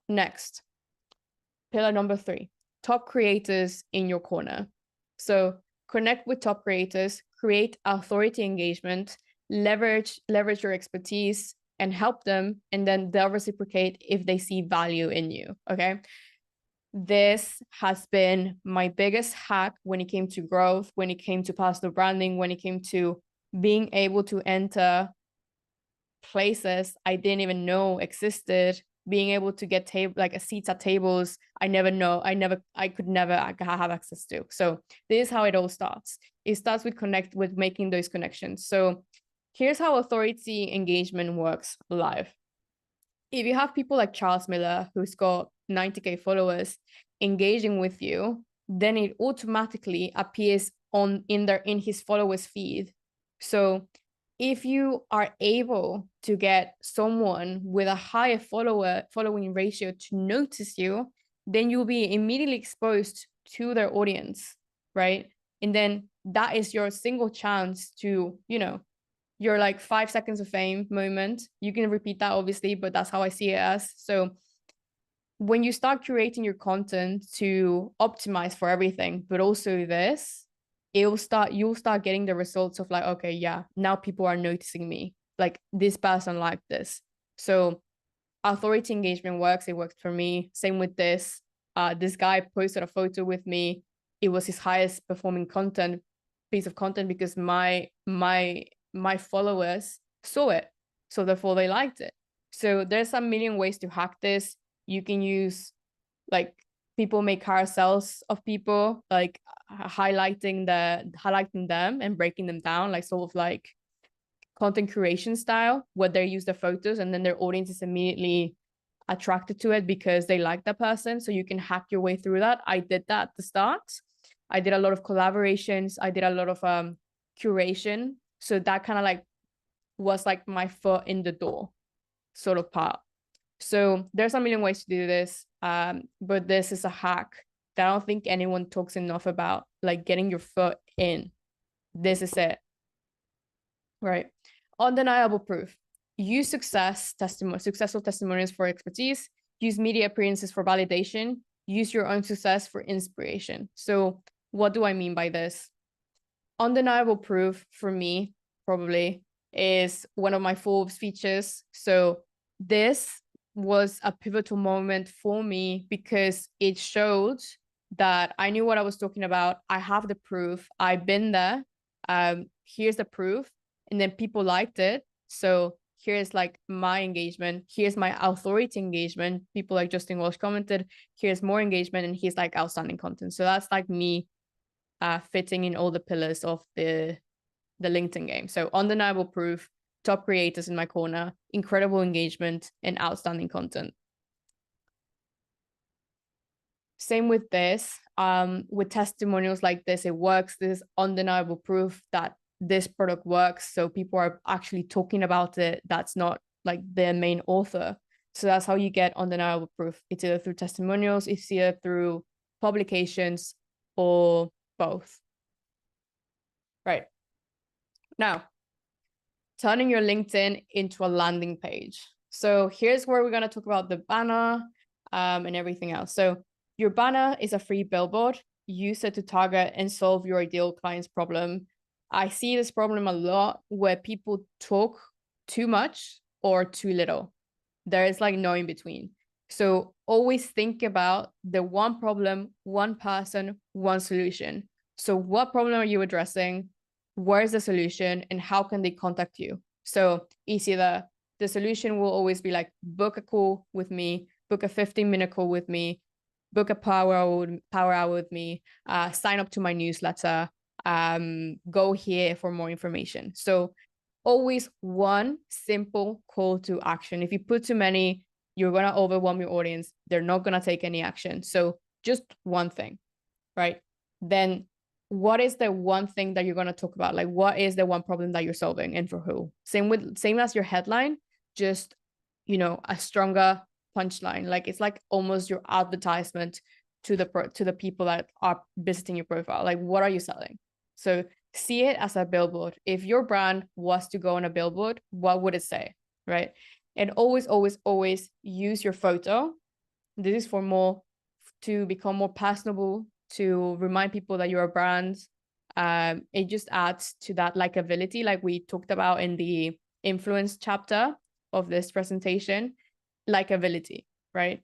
Speaker 1: Next, pillar number 3, top creators in your corner. So connect with top creators, create authority engagement, leverage your expertise and help them, and then they'll reciprocate if they see value in you. Okay. This has been my biggest hack when it came to growth, when it came to personal branding, when it came to being able to enter places I didn't even know existed, being able to get seats at tables I could never have access to. So this is how it all starts. It starts with making those connections. So here's how authority engagement works live. If you have people like Charles Miller, who's got 90K followers, engaging with you, then it automatically appears in his followers feed. So if you are able to get someone with a higher following ratio to notice you, then you'll be immediately exposed to their audience, right? And then that is your single chance to, your like 5 seconds of fame moment. You can repeat that obviously, but that's how I see it as. So when you start curating your content to optimize for everything, but also this, you'll start getting the results of like, okay, yeah, now people are noticing me. Like this person liked this. So authority engagement works. It worked for me. Same with this. This guy posted a photo with me. It was his highest performing piece of content because my followers saw it, so therefore they liked it. So there's a million ways to hack this. You can use, like, people make carousels of people, like highlighting them and breaking them down, like sort of like content creation style, where they use their photos and then their audience is immediately attracted to it because they like that person. So you can hack your way through that. I did that at the start. I did a lot of collaborations. I did a lot of curation. So that kind of like was like my foot in the door sort of part. So there's a million ways to do this. But this is a hack that I don't think anyone talks enough about, like getting your foot in. This is it. Right. Undeniable proof. Use successful testimonials for expertise. Use media appearances for validation. Use your own success for inspiration. So what do I mean by this? Undeniable proof for me probably is one of my Forbes features. So this was a pivotal moment for me because it showed that I knew what I was talking about. I have the proof. I've been there. Here's the proof. And then people liked it. So here's like my engagement, here's my authority engagement, people like Justin Walsh commented, here's more engagement, and here's like outstanding content. So that's like me fitting in all the pillars of the LinkedIn game. So undeniable proof, top creators in my corner, incredible engagement, and outstanding content. Same with this, with testimonials like this, it works. This is undeniable proof that this product works. So people are actually talking about it. That's not like the main author. So that's how you get undeniable proof. It's either through testimonials, it's either through publications, or both. Right. Now, turning your LinkedIn into a landing page. So here's where we're going to talk about the banner and everything else. So your banner is a free billboard. Use it to target and solve your ideal client's problem. I see this problem a lot where people talk too much or too little. There is like no in between. So always think about the one problem, one person, one solution. So what problem are you addressing? Where's the solution, and how can they contact you? So it's either the solution will always be like, book a call with me, book a 15-minute call with me, book a power hour with me, sign up to my newsletter, go here for more information. So always one simple call to action. If you put too many, you're going to overwhelm your audience. They're not going to take any action. So just one thing, right? Then what is the one thing that you're going to talk about? Like, what is the one problem that you're solving, and for who? Same as your headline, just, you know, a stronger punchline. Like, it's like almost your advertisement to the people that are visiting your profile. Like, what are you selling? So see it as a billboard. If your brand was to go on a billboard, what would it say, right? And always, always, always use your photo. This is to become more personable, to remind people that you're a brand. It just adds to that likability, like we talked about in the influence chapter of this presentation. Likability, right?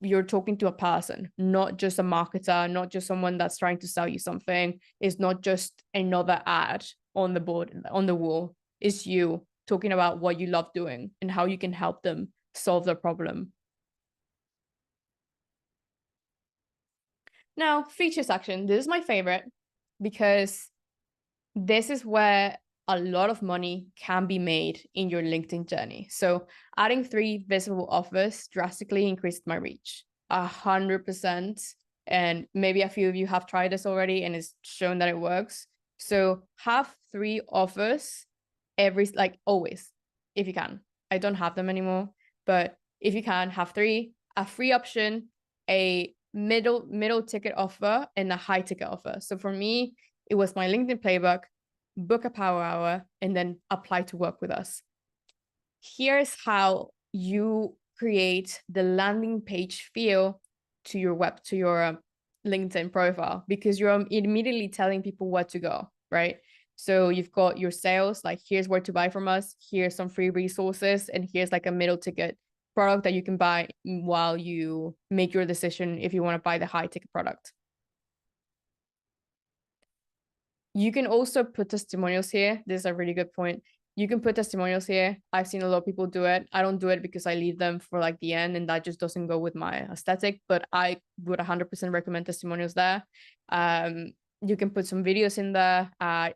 Speaker 1: You're talking to a person, not just a marketer, not just someone that's trying to sell you something. It's not just another ad on the board, on the wall. It's you talking about what you love doing and how you can help them solve their problem. Now, feature section. This is my favorite because this is where a lot of money can be made in your LinkedIn journey. So adding 3 visible offers drastically increased my reach 100%. And maybe a few of you have tried this already and it's shown that it works. So have 3 offers always, if you can. I don't have them anymore, but if you can, have 3, a free option, a middle ticket offer, and a high ticket offer. So for me, it was my LinkedIn playbook, book a power hour, and then apply to work with us. Here's how you create the landing page feel to your LinkedIn profile, because you're immediately telling people where to go, right? So you've got your sales, like here's where to buy from us, here's some free resources, and here's like a middle ticket product that you can buy while you make your decision if you want to buy the high ticket product. You can also put testimonials here. This is a really good point. You can put testimonials here. I've seen a lot of people do it. I don't do it because I leave them for like the end and that just doesn't go with my aesthetic, but I would 100% recommend testimonials there. You can put some videos in there, a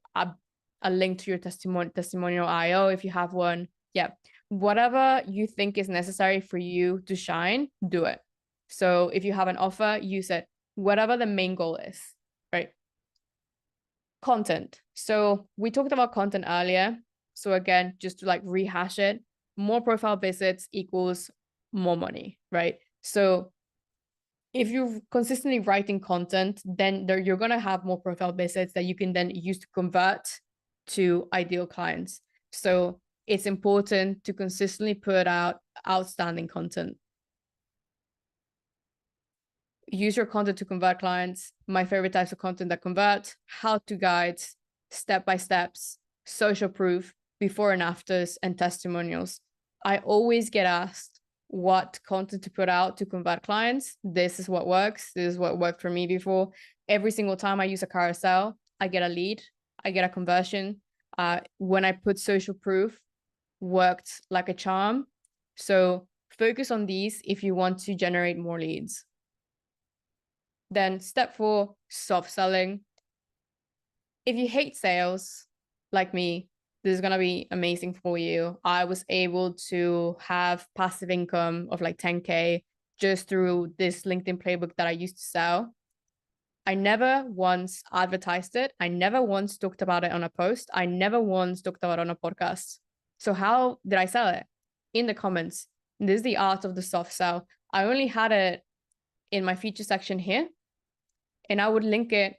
Speaker 1: link to your testimonial IO if you have one. Yeah, whatever you think is necessary for you to shine, do it. So if you have an offer, use it, whatever the main goal is, right? Content. So we talked about content earlier. So again, just to like rehash it, more profile visits equals more money, right? So if you're consistently writing content, then you're going to have more profile visits that you can then use to convert to ideal clients. So it's important to consistently put out outstanding content. Use your content to convert clients. My favorite types of content that convert: how-to guides, step-by-steps, social proof, before and afters, and testimonials. I always get asked what content to put out to convert clients. This is what works. This is what worked for me before. Every single time I use a carousel, I get a lead, I get a conversion. When I put social proof, worked like a charm. So focus on these if you want to generate more leads. Then step 4, soft selling. If you hate sales like me, this is going to be amazing for you. I was able to have passive income of like 10K just through this LinkedIn playbook that I used to sell. I never once advertised it. I never once talked about it on a post. I never once talked about it on a podcast. So how did I sell it? In the comments. This is the art of the soft sell. I only had it in my feature section here, and I would link it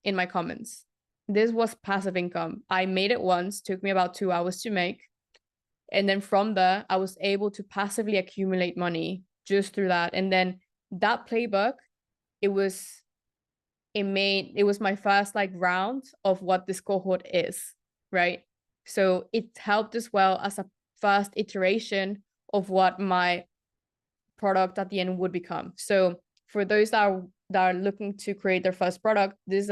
Speaker 1: in my comments. This was passive income. I made it once, took me about 2 hours to make. And then from there, I was able to passively accumulate money just through that. And then that playbook, it was my first like round of what this cohort is, right? So it helped as well as a first iteration of what my product at the end would become. So for those that are looking to create their first product, this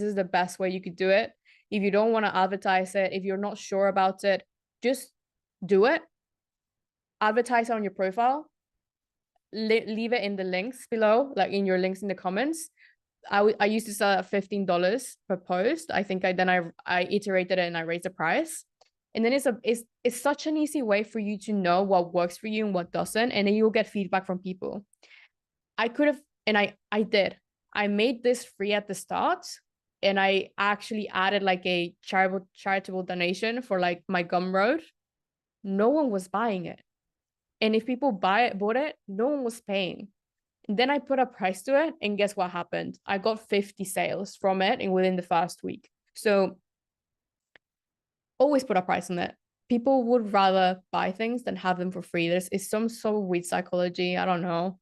Speaker 1: is the best way you could do it. If you don't want to advertise it, if you're not sure about it, just do it. Advertise on your profile. Leave it in the links below, like in your links in the comments. I used to sell at $15 per post. I think I iterated it and I raised the price. And then it's such an easy way for you to know what works for you and what doesn't. And then you'll get feedback from people. I could have, and I did. I made this free at the start, and I actually added like a charitable donation for like my Gumroad. No one was buying it. And if people bought it, no one was paying. And then I put a price to it, and guess what happened? I got 50 sales from it and within the first week. So always put a price on it. People would rather buy things than have them for free. It's some sort of weird psychology. I don't know.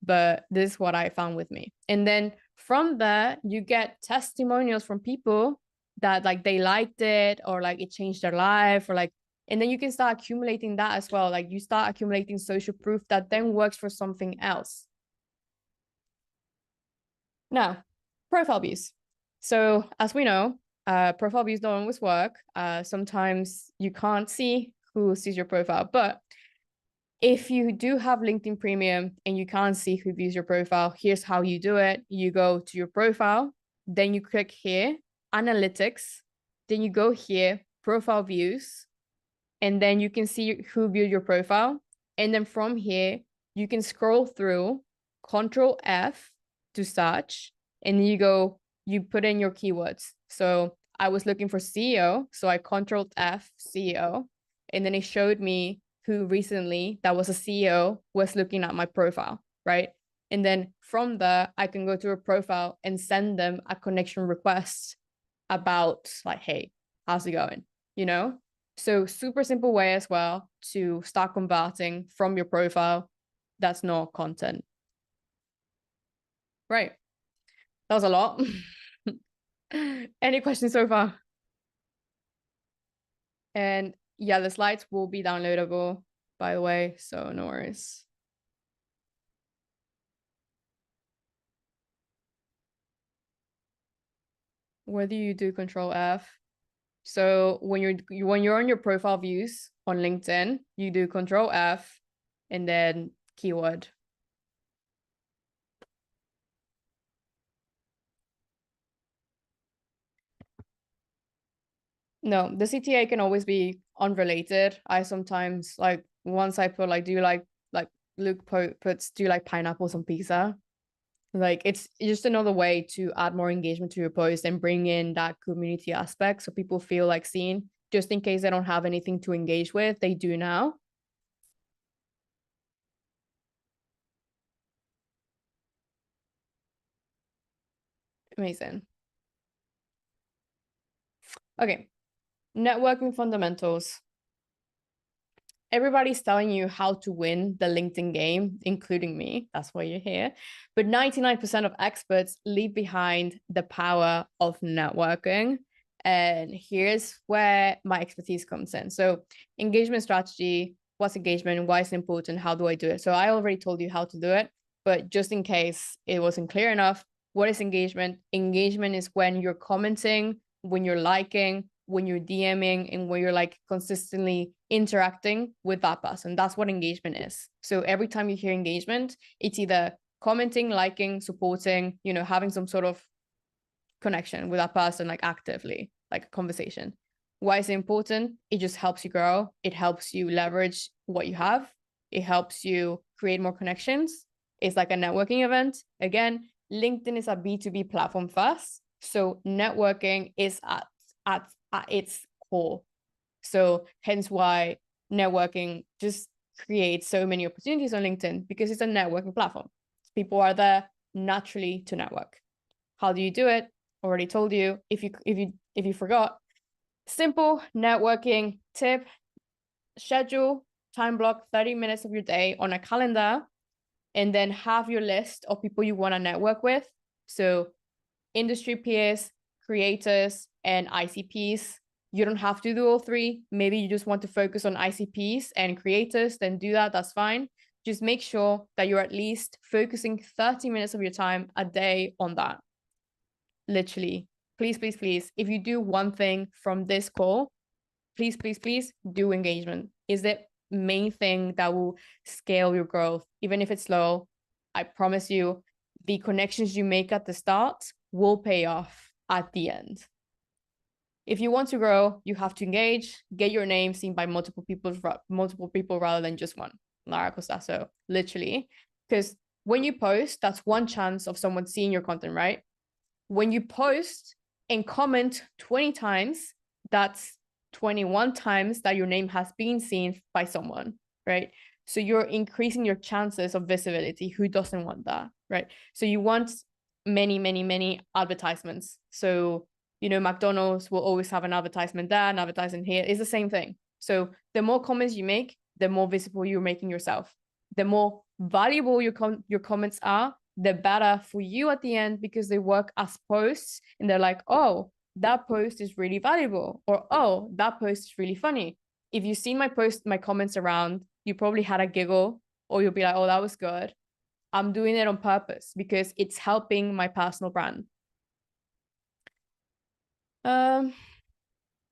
Speaker 1: But this is what I found with me. And then from there, you get testimonials from people that like they liked it, or like it changed their life, or like, and then you can start accumulating that as well. Like you start accumulating social proof that then works for something else. Now, profile views. So as we know, profile views don't always work. Sometimes you can't see who sees your profile, but if you do have LinkedIn Premium and you can't see who views your profile, here's how you do it. You go to your profile, then you click here, analytics, then you go here, profile views, and then you can see who viewed your profile. And then from here, you can scroll through, Control F to search, and you put in your keywords. So I was looking for CEO, so I Control F CEO, and then it showed me who recently that was a CEO was looking at my profile, right? And then from there, I can go to a profile and send them a connection request about like, hey, how's it going? You know? So super simple way as well to start converting from your profile that's not content. Right. That was a lot. Any questions so far? And yeah, the slides will be downloadable, by the way, so no worries. Whether you do Control F. So when you're on your profile views on LinkedIn, you do Control F and then keyword. No, the CTA can always be unrelated. I sometimes like once I put like, do you like Luke puts, do you like pineapples on pizza? Like it's just another way to add more engagement to your post and bring in that community aspect so people feel like seen, just in case they don't have anything to engage with, they do now. Amazing. Okay, networking fundamentals. Everybody's telling you how to win the LinkedIn game, including me. That's why you're here. But 99% of experts leave behind the power of networking. And here's where my expertise comes in. So engagement strategy, what's engagement? Why is it important? How do I do it? So I already told you how to do it, but just in case it wasn't clear enough, what is engagement? Engagement is when you're commenting, when you're liking, when you're DMing and when you're like consistently interacting with that person. That's what engagement is. So every time you hear engagement, it's either commenting, liking, supporting, you know, having some sort of connection with that person, like actively, like a conversation. Why is it important? It just helps you grow. It helps you leverage what you have. It helps you create more connections. It's like a networking event. Again, LinkedIn is a B2B platform first. So networking is at its core. So hence why networking just creates so many opportunities on LinkedIn, because it's a networking platform. People are there naturally to network. How do you do it? Already told you. If you forgot, simple networking tip: schedule, time block 30 minutes of your day on a calendar, and then have your list of people you want to network with. So industry peers, creators, and ICPs. You don't have to do all three. Maybe you just want to focus on ICPs and creators, then do that. That's fine. Just make sure that you're at least focusing 30 minutes of your time a day on that. Literally, please, please, please, if you do one thing from this call, please, please, please do engagement. Is the main thing that will scale your growth. Even if it's slow, I promise you, the connections you make at the start will pay off at the end. If you want to grow, you have to engage, get your name seen by multiple people rather than just one. Lara Costasso, literally. Because when you post, that's one chance of someone seeing your content, right? When you post and comment 20 times, that's 21 times that your name has been seen by someone, right? So you're increasing your chances of visibility. Who doesn't want that, right? So you want many, many, many advertisements. So, you know, McDonald's will always have an advertisement there, an advertisement here. It's the same thing. So the more comments you make, the more visible you're making yourself. The more valuable your comments are, the better for you at the end, because they work as posts and they're like, oh, that post is really valuable, or oh, that post is really funny. If you've seen my comments around, you probably had a giggle, or you'll be like, oh, that was good. I'm doing it on purpose because it's helping my personal brand.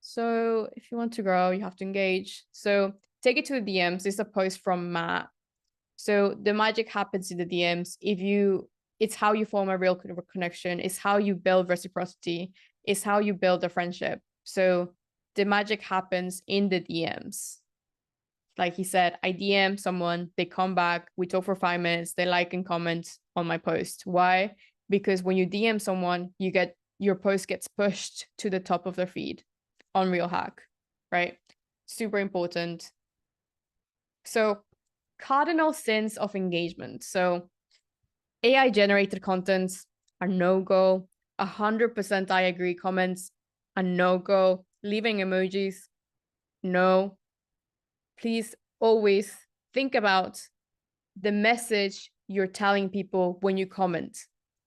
Speaker 1: So if you want to grow, you have to engage. So take it to the DMs. This is a post from Matt. So the magic happens in the DMs. It's how you form a real connection. It's how you build reciprocity. It's how you build a friendship. So the magic happens in the DMs. Like he said, I DM someone, they come back, we talk for 5 minutes, they like and comment on my post. Why? Because when you DM someone, your post gets pushed to the top of their feed on Real Hack, right? Super important. So cardinal sins of engagement. So AI generated contents are no-go. 100% I agree comments are no-go. Leaving emojis, no. Please always think about the message you're telling people when you comment.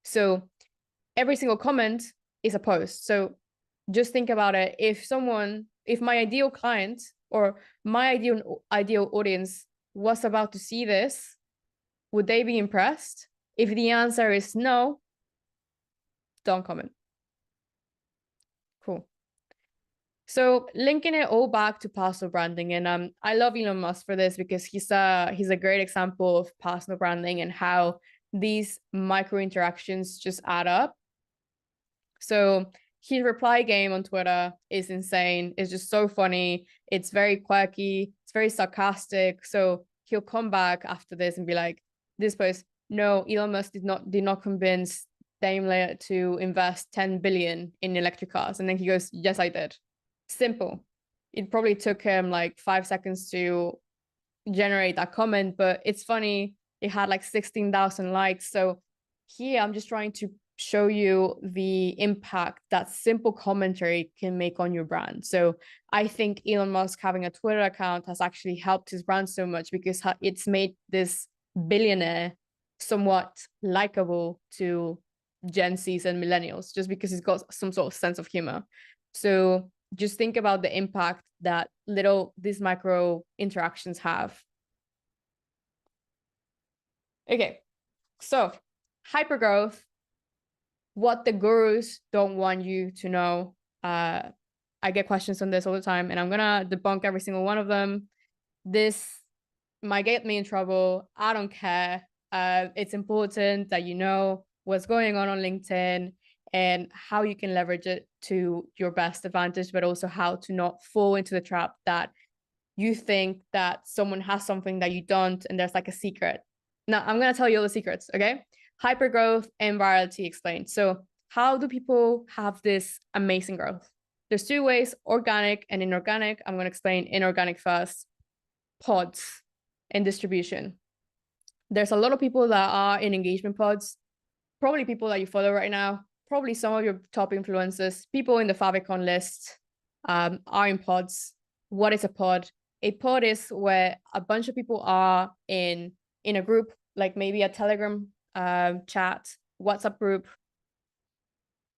Speaker 1: So every single comment is a post. So just think about it. If my ideal client or my ideal audience was about to see this, would they be impressed? If the answer is no, don't comment. Cool. So linking it all back to personal branding, and I love Elon Musk for this, because he's a great example of personal branding and how these micro interactions just add up. So his reply game on Twitter is insane. It's just so funny. It's very quirky. It's very sarcastic. So he'll come back after this and be like, this post, no, Elon Musk did not convince Daimler to invest 10 billion in electric cars. And then he goes, yes, I did. Simple. It probably took him like 5 seconds to generate that comment, but it's funny. It had like 16,000 likes. So here I'm just trying to show you the impact that simple commentary can make on your brand. So I think Elon Musk having a Twitter account has actually helped his brand so much, because it's made this billionaire somewhat likable to Gen Zs and millennials, just because he's got some sort of sense of humor. So just think about the impact that these micro interactions have. Okay, so hypergrowth, what the gurus don't want you to know. I get questions on this all the time, and I'm gonna debunk every single one of them. This might get me in trouble. I don't care. It's important that you know what's going on LinkedIn and how you can leverage it to your best advantage, but also how to not fall into the trap that you think that someone has something that you don't, and there's like a secret. Now, I'm going to tell you all the secrets, okay? Hypergrowth and virality explained. So how do people have this amazing growth? There's two ways, organic and inorganic. I'm going to explain inorganic first. Pods and distribution. There's a lot of people that are in engagement pods, probably people that you follow right now, probably some of your top influencers, people in the favicon list are in pods. What is a pod? A pod is where a bunch of people are in a group, like maybe a Telegram chat, WhatsApp group.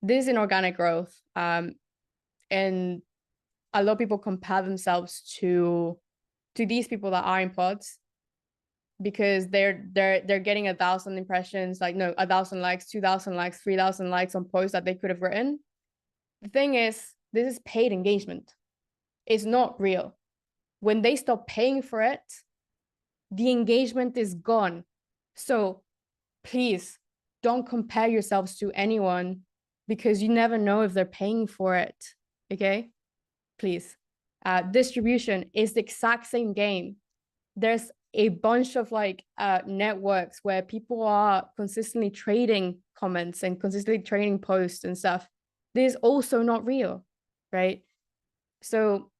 Speaker 1: This is inorganic growth. And a lot of people compare themselves to these people that are in pods, because they're getting 1,000 impressions, like no, 1,000 likes, 2,000 likes, 3,000 likes on posts that they could have written. The thing is, this is paid engagement. It's not real. When they stop paying for it, the engagement is gone. So please don't compare yourselves to anyone, because you never know if they're paying for it. Okay, please. Distribution is the exact same game. There's a bunch of like networks where people are consistently trading comments and consistently trading posts and stuff. This is also not real, right? So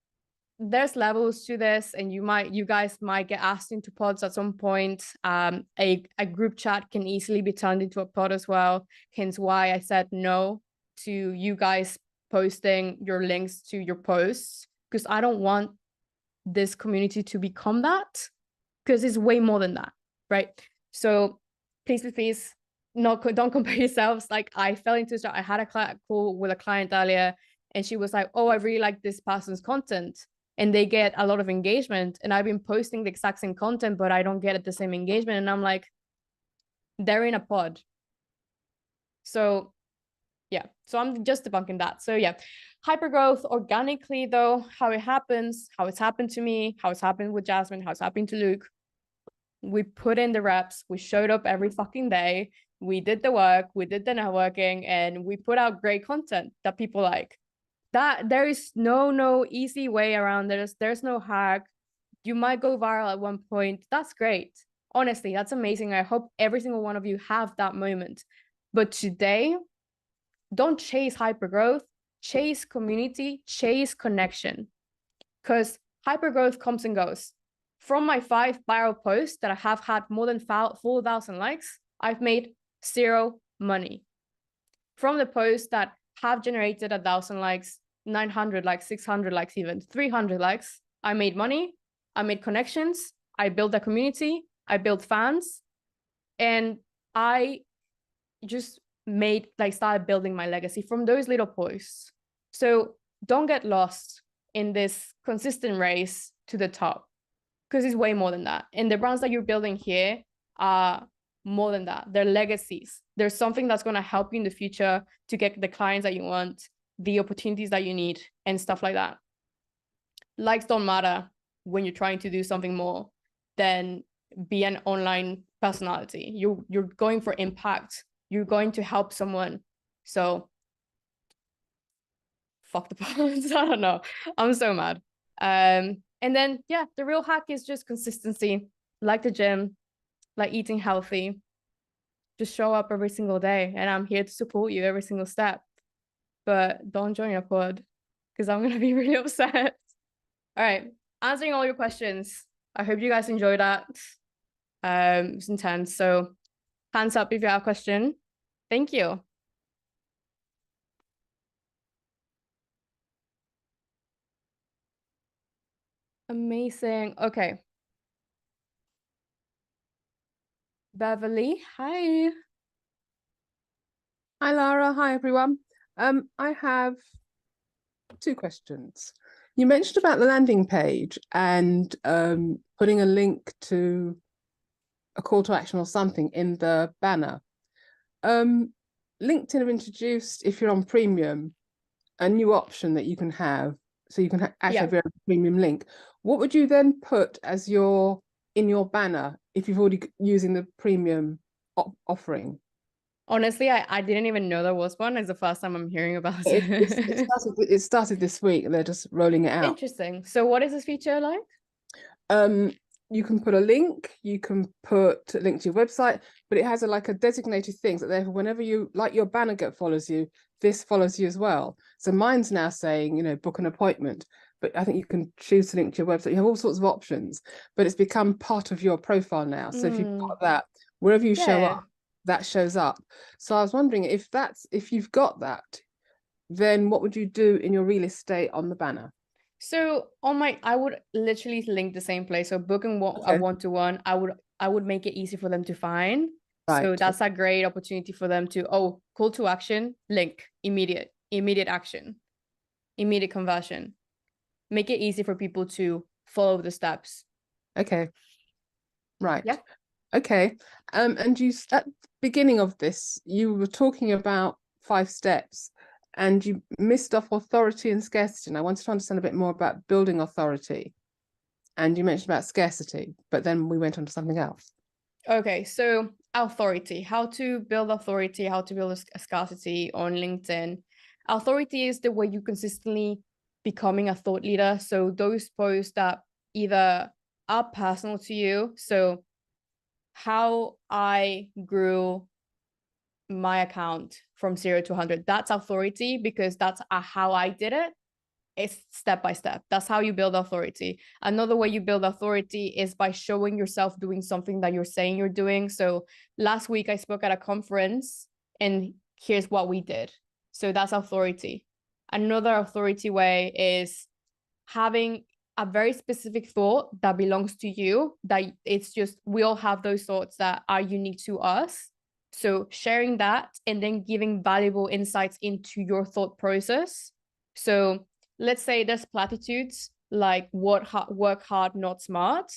Speaker 1: there's levels to this, and you guys might get asked into pods at some point. A group chat can easily be turned into a pod as well, hence why I said no to you guys posting your links to your posts, because I don't want this community to become that, because it's way more than that, right? So please don't compare yourselves. Like, I fell into it. I had a call with a client earlier, and she was like, oh, I really like this person's content, and they get a lot of engagement, and I've been posting the exact same content, but I don't get the same engagement. And I'm like, they're in a pod. So yeah, so I'm just debunking that. So yeah, hypergrowth organically, though, how it happens, how it's happened to me, how it's happened with Jasmine, how it's happened to Luke. We put in the reps, we showed up every fucking day, we did the work, we did the networking, and we put out great content that people like. That there is no easy way around this. There's no hack. You might go viral at one point. That's great. Honestly, that's amazing. I hope every single one of you have that moment. But today, don't chase hypergrowth, chase community, chase connection. Because hypergrowth comes and goes. From my 5 viral posts that I have had more than 4,000 likes, I've made 0 money. From the posts that have generated 1,000 likes, 900 likes, 600 likes, even 300 likes, I made money, I made connections, I built a community, I built fans, and I just started building my legacy from those little posts. So don't get lost in this consistent race to the top, because it's way more than that. And the brands that you're building here are more than that. They're legacies. There's something that's going to help you in the future to get the clients that you want, the opportunities that you need, and stuff like that. Likes don't matter when you're trying to do something more than be an online personality. You're going for impact. You're going to help someone. So fuck the pods. I don't know. I'm so mad. And then, yeah, the real hack is just consistency, like the gym, like eating healthy. Just show up every single day, and I'm here to support you every single step. But don't join a pod, because I'm going to be really upset. All right, answering all your questions. I hope you guys enjoyed that. It was intense. So hands up if you have a question. Thank you. Amazing. Okay. Beverly, hi.
Speaker 7: Hi, Lara. Hi, everyone. I have 2 questions. You mentioned about the landing page and putting a link to a call to action or something in the banner. LinkedIn have introduced, if you're on premium, a new option that you can have. So you can actually
Speaker 1: Yeah.
Speaker 7: have your own premium link. What would you then put as in your banner if you've already using the premium offering?
Speaker 1: Honestly, I didn't even know there was one. It's the first time I'm hearing about it.
Speaker 7: It started this week, and they're just rolling it out.
Speaker 1: Interesting. So what is this feature like?
Speaker 7: You can put a link, you can put a link to your website, but it has like a designated thing, so therefore whenever your banner follows you, this follows you as well. So mine's now saying, you know, book an appointment, but I think you can choose to link to your website. You have all sorts of options, but it's become part of your profile now. So if you've got that, wherever you show up, that shows up. So I was wondering if you've got that, then what would you do in your real estate on the banner?
Speaker 1: So I would literally link the same place. So booking a one-to-one, I would make it easy for them to find. Right. So that's a great opportunity for them to, call to action, link, immediate action, immediate conversion. Make it easy for people to follow the steps.
Speaker 7: Okay. Right.
Speaker 1: Yeah.
Speaker 7: Okay. And you at the beginning of this, you were talking about 5 steps. And you missed off authority and scarcity. And I wanted to understand a bit more about building authority. And you mentioned about scarcity, but then we went on to something else.
Speaker 1: Okay, so authority, how to build authority, how to build a scarcity on LinkedIn. Authority is the way you consistently becoming a thought leader. So those posts that either are personal to you. So how I grew my account from 0 to 100, that's authority, because that's how I did it. It's step by step. That's how you build authority. Another way you build authority is by showing yourself doing something that you're saying you're doing. So last week I spoke at a conference and here's what we did. So that's authority. Another authority way is having a very specific thought that belongs to you, that it's just, we all have those thoughts that are unique to us. So sharing that and then giving valuable insights into your thought process. So let's say there's platitudes like work hard, not smart,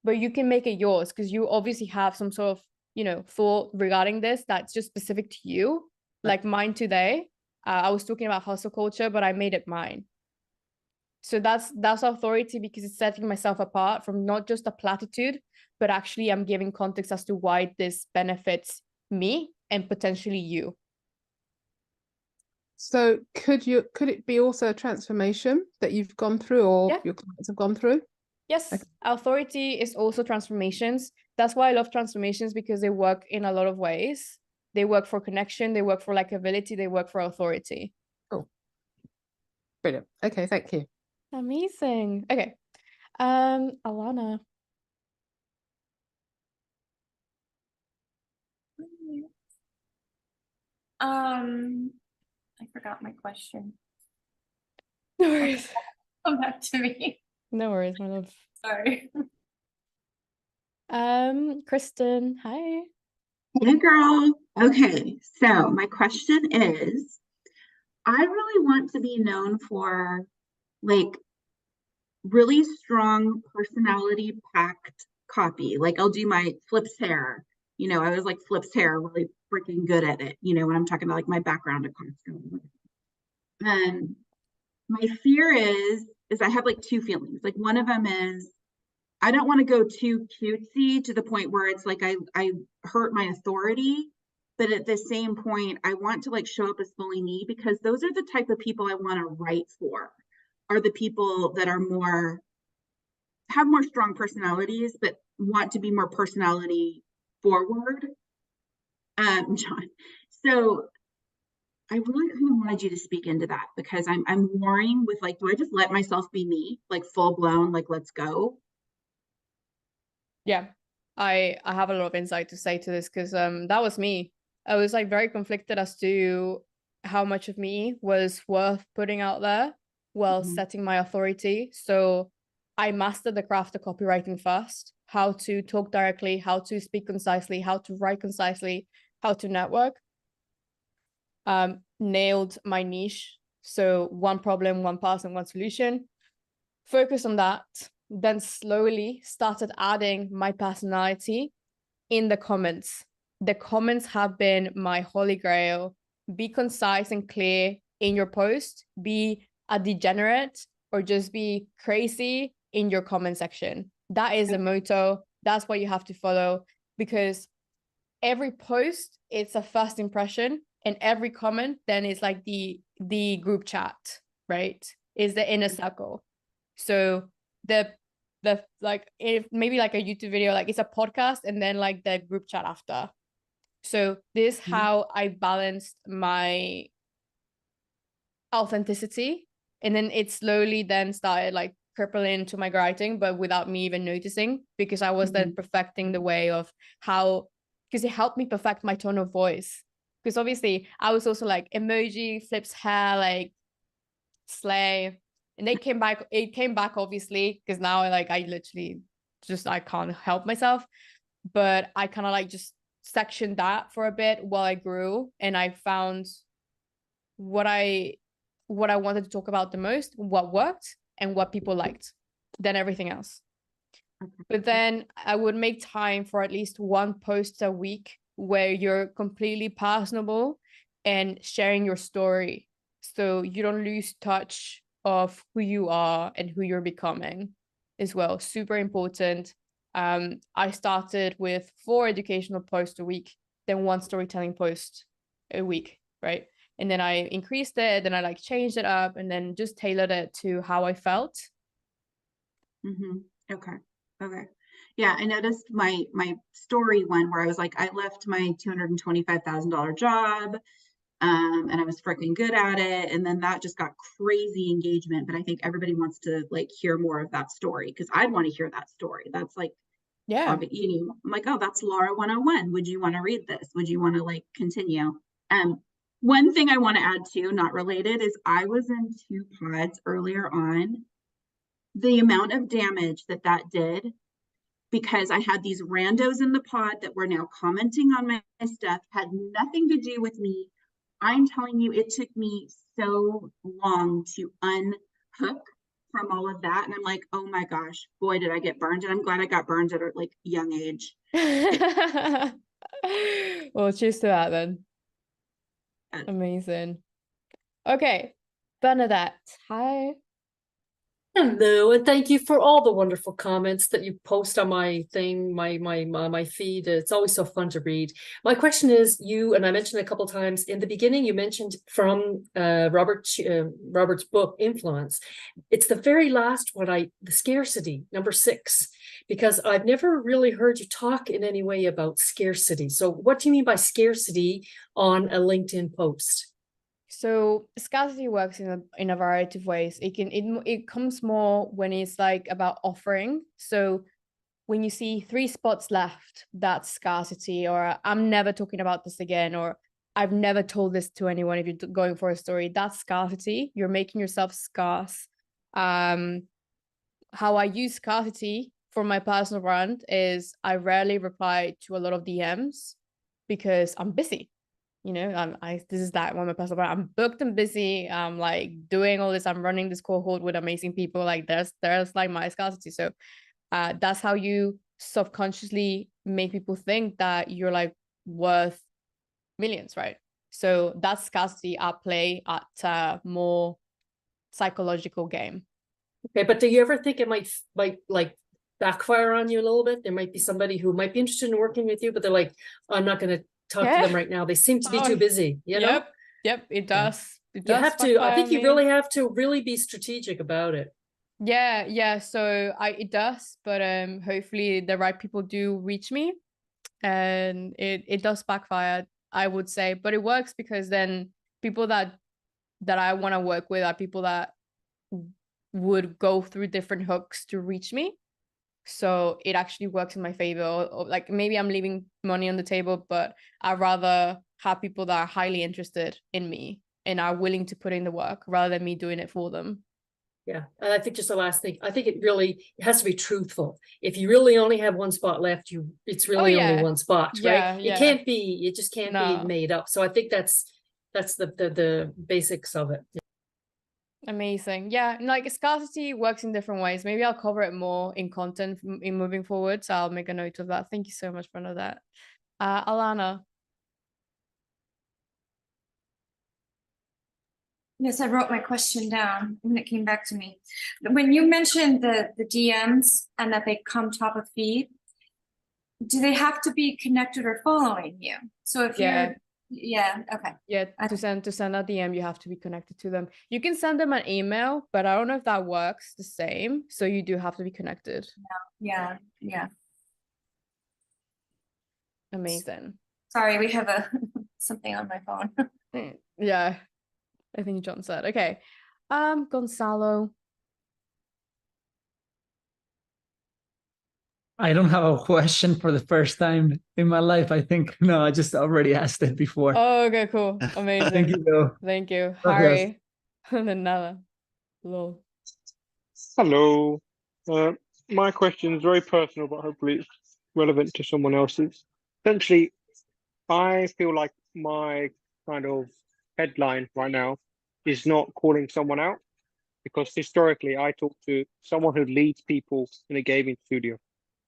Speaker 1: but you can make it yours because you obviously have some sort of, thought regarding this that's just specific to you. Like mine today, I was talking about hustle culture, but I made it mine. So that's authority because it's setting myself apart from not just a platitude, but actually I'm giving context as to why this benefits me and potentially you.
Speaker 7: So could it be also a transformation that you've gone through or your clients have gone through?
Speaker 1: Yes, okay. Authority is also transformations. That's why I love transformations, because they work in a lot of ways. They work for connection, they work for likability, they work for authority.
Speaker 7: Cool. Brilliant. Okay, thank you.
Speaker 1: Amazing. Okay. Alana.
Speaker 8: I forgot my question.
Speaker 1: No worries.
Speaker 8: Come back to me.
Speaker 1: No worries, my love.
Speaker 8: Sorry.
Speaker 1: Kristen, hi.
Speaker 9: Hey girl. Okay, so my question is, I really want to be known for like really strong personality packed copy. Like I'll do my Flip's hair. I was like Flip's hair, really freaking good at it, when I'm talking about like my background at Costco. And my fear is I have like 2 feelings. Like one of them is I don't want to go too cutesy to the point where it's like I hurt my authority. But at the same point, I want to like show up as fully me, because those are the type of people I want to write for, are the people that are have more strong personalities, but want to be more personality forward. John. So I really kind of wanted you to speak into that, because I'm worrying with like, do I just let myself be me, like full blown, like let's go?
Speaker 1: Yeah, I have a lot of insight to say to this, because that was me. I was like very conflicted as to how much of me was worth putting out there while setting my authority. So I mastered the craft of copywriting first, how to talk directly, how to speak concisely, how to write concisely, how to network. Nailed my niche. So one problem, one person, one solution. Focus on that. Then slowly started adding my personality in the comments. The comments have been my holy grail. Be concise and clear in your post, be a degenerate, or just be crazy in your comment section. That is the motto. That's what you have to follow, because every post, it's a first impression, and every comment then is like the group chat, right? Is the inner circle. So the like, if maybe like a YouTube video, like it's a podcast and then like the group chat after. So this is how I balanced my authenticity, and then it slowly then started like crippling into my writing, but without me even noticing, because I was then perfecting the way of how, because it helped me perfect my tone of voice. Because obviously I was also like emoji, flips hair, like slay, and it came back obviously, because now like I literally just, I can't help myself. But I kind of like just sectioned that for a bit while I grew, and I found what I wanted to talk about the most, what worked and what people liked, than everything else. But then I would make time for at least one post a week where you're completely personable and sharing your story, so you don't lose touch of who you are and who you're becoming as well. Super important. I started with 4 educational posts a week, then 1 storytelling post a week, right? And then I increased it, then I like changed it up, and then just tailored it to how I felt.
Speaker 9: Okay. Okay. Yeah, I noticed my story one where I was like, I left my $225,000 job, and I was freaking good at it, and then that just got crazy engagement. But I think everybody wants to like hear more of that story, because I'd want to hear that story. That's like,
Speaker 1: Yeah,
Speaker 9: you know, I'm like, oh, that's Laura 101. Would you want to read this? Would you want to like continue? One thing I want to add to, not related, is I was in 2 pods earlier on. The amount of damage that did, because I had these randos in the pod that were now commenting on my stuff, had nothing to do with me. I'm telling you, it took me so long to unhook from all of that. And I'm like, oh my gosh, boy, did I get burned. And I'm glad I got burned at a like young age.
Speaker 1: well, cheers to that then. Amazing. Okay, Bernadette, hi.
Speaker 10: Hello, and thank you for all the wonderful comments that you post on my thing, my feed. It's always so fun to read. My question is, you, and I mentioned a couple times in the beginning, you mentioned from Robert's book, Influence. It's the very last one, the scarcity, number 6, because I've never really heard you talk in any way about scarcity. So what do you mean by scarcity on a LinkedIn post?
Speaker 1: So scarcity works in a variety of ways. It comes more when it's like about offering. So when you see 3 spots left, that's scarcity, or I'm never talking about this again, or I've never told this to anyone. If you're going for a story, that's scarcity. You're making yourself scarce. How I use scarcity for my personal brand is I rarely reply to a lot of DMs because I'm busy. You know, this is that one of my personal brand. I'm booked and busy. I'm like doing all this. I'm running this cohort with amazing people. Like there's like my scarcity. So that's how you subconsciously make people think that you're like worth millions, right? So that's scarcity at play at a more psychological game.
Speaker 10: Okay, but do you ever think it might like backfire on you a little bit? There might be somebody who might be interested in working with you, but they're like, I'm not going to talk to them right now. They seem to be too busy, you know?
Speaker 1: Yep, it does. It
Speaker 10: You
Speaker 1: does
Speaker 10: have to, I think you
Speaker 1: me.
Speaker 10: really have to really be strategic about it.
Speaker 1: Yeah. So it does, but hopefully the right people do reach me, and it does backfire, I would say, but it works because then people that I want to work with are people that would go through different hooks to reach me. So it actually works in my favor. Or like maybe I'm leaving money on the table, but I'd rather have people that are highly interested in me and are willing to put in the work rather than me doing it for them.
Speaker 10: Yeah, and I think just the last thing, I think it has to be truthful. If you really only have 1 spot left, it's really only 1 spot, right? It just can't be made up. So I think that's the basics of it.
Speaker 1: Amazing. Yeah, and like scarcity works in different ways. Maybe I'll cover it more in content in moving forward. So I'll make a note of that. Thank you so much for that. Alana.
Speaker 8: Yes, I wrote my question down when it came back to me. When you mentioned the DMs and that they come top of feed, do they have to be connected or following you? So if you're, okay.
Speaker 1: Yeah, to send a DM, you have to be connected to them. You can send them an email, but I don't know if that works the same. So you do have to be connected.
Speaker 8: Yeah.
Speaker 1: Amazing.
Speaker 8: Sorry, we have something on my phone.
Speaker 1: Yeah, I think John said. Okay. Gonzalo.
Speaker 6: I don't have a question for the first time in my life. I think no, I just already asked it before.
Speaker 1: Oh, okay, cool. Amazing.
Speaker 6: Thank you, Bill.
Speaker 1: Thank you.
Speaker 6: Gracias.
Speaker 1: Harry. Nada. Lol.
Speaker 11: Hello. My question is very personal, but hopefully it's relevant to someone else's. Essentially, I feel like my kind of headline right now is not calling someone out, because historically I talk to someone who leads people in a gaming studio,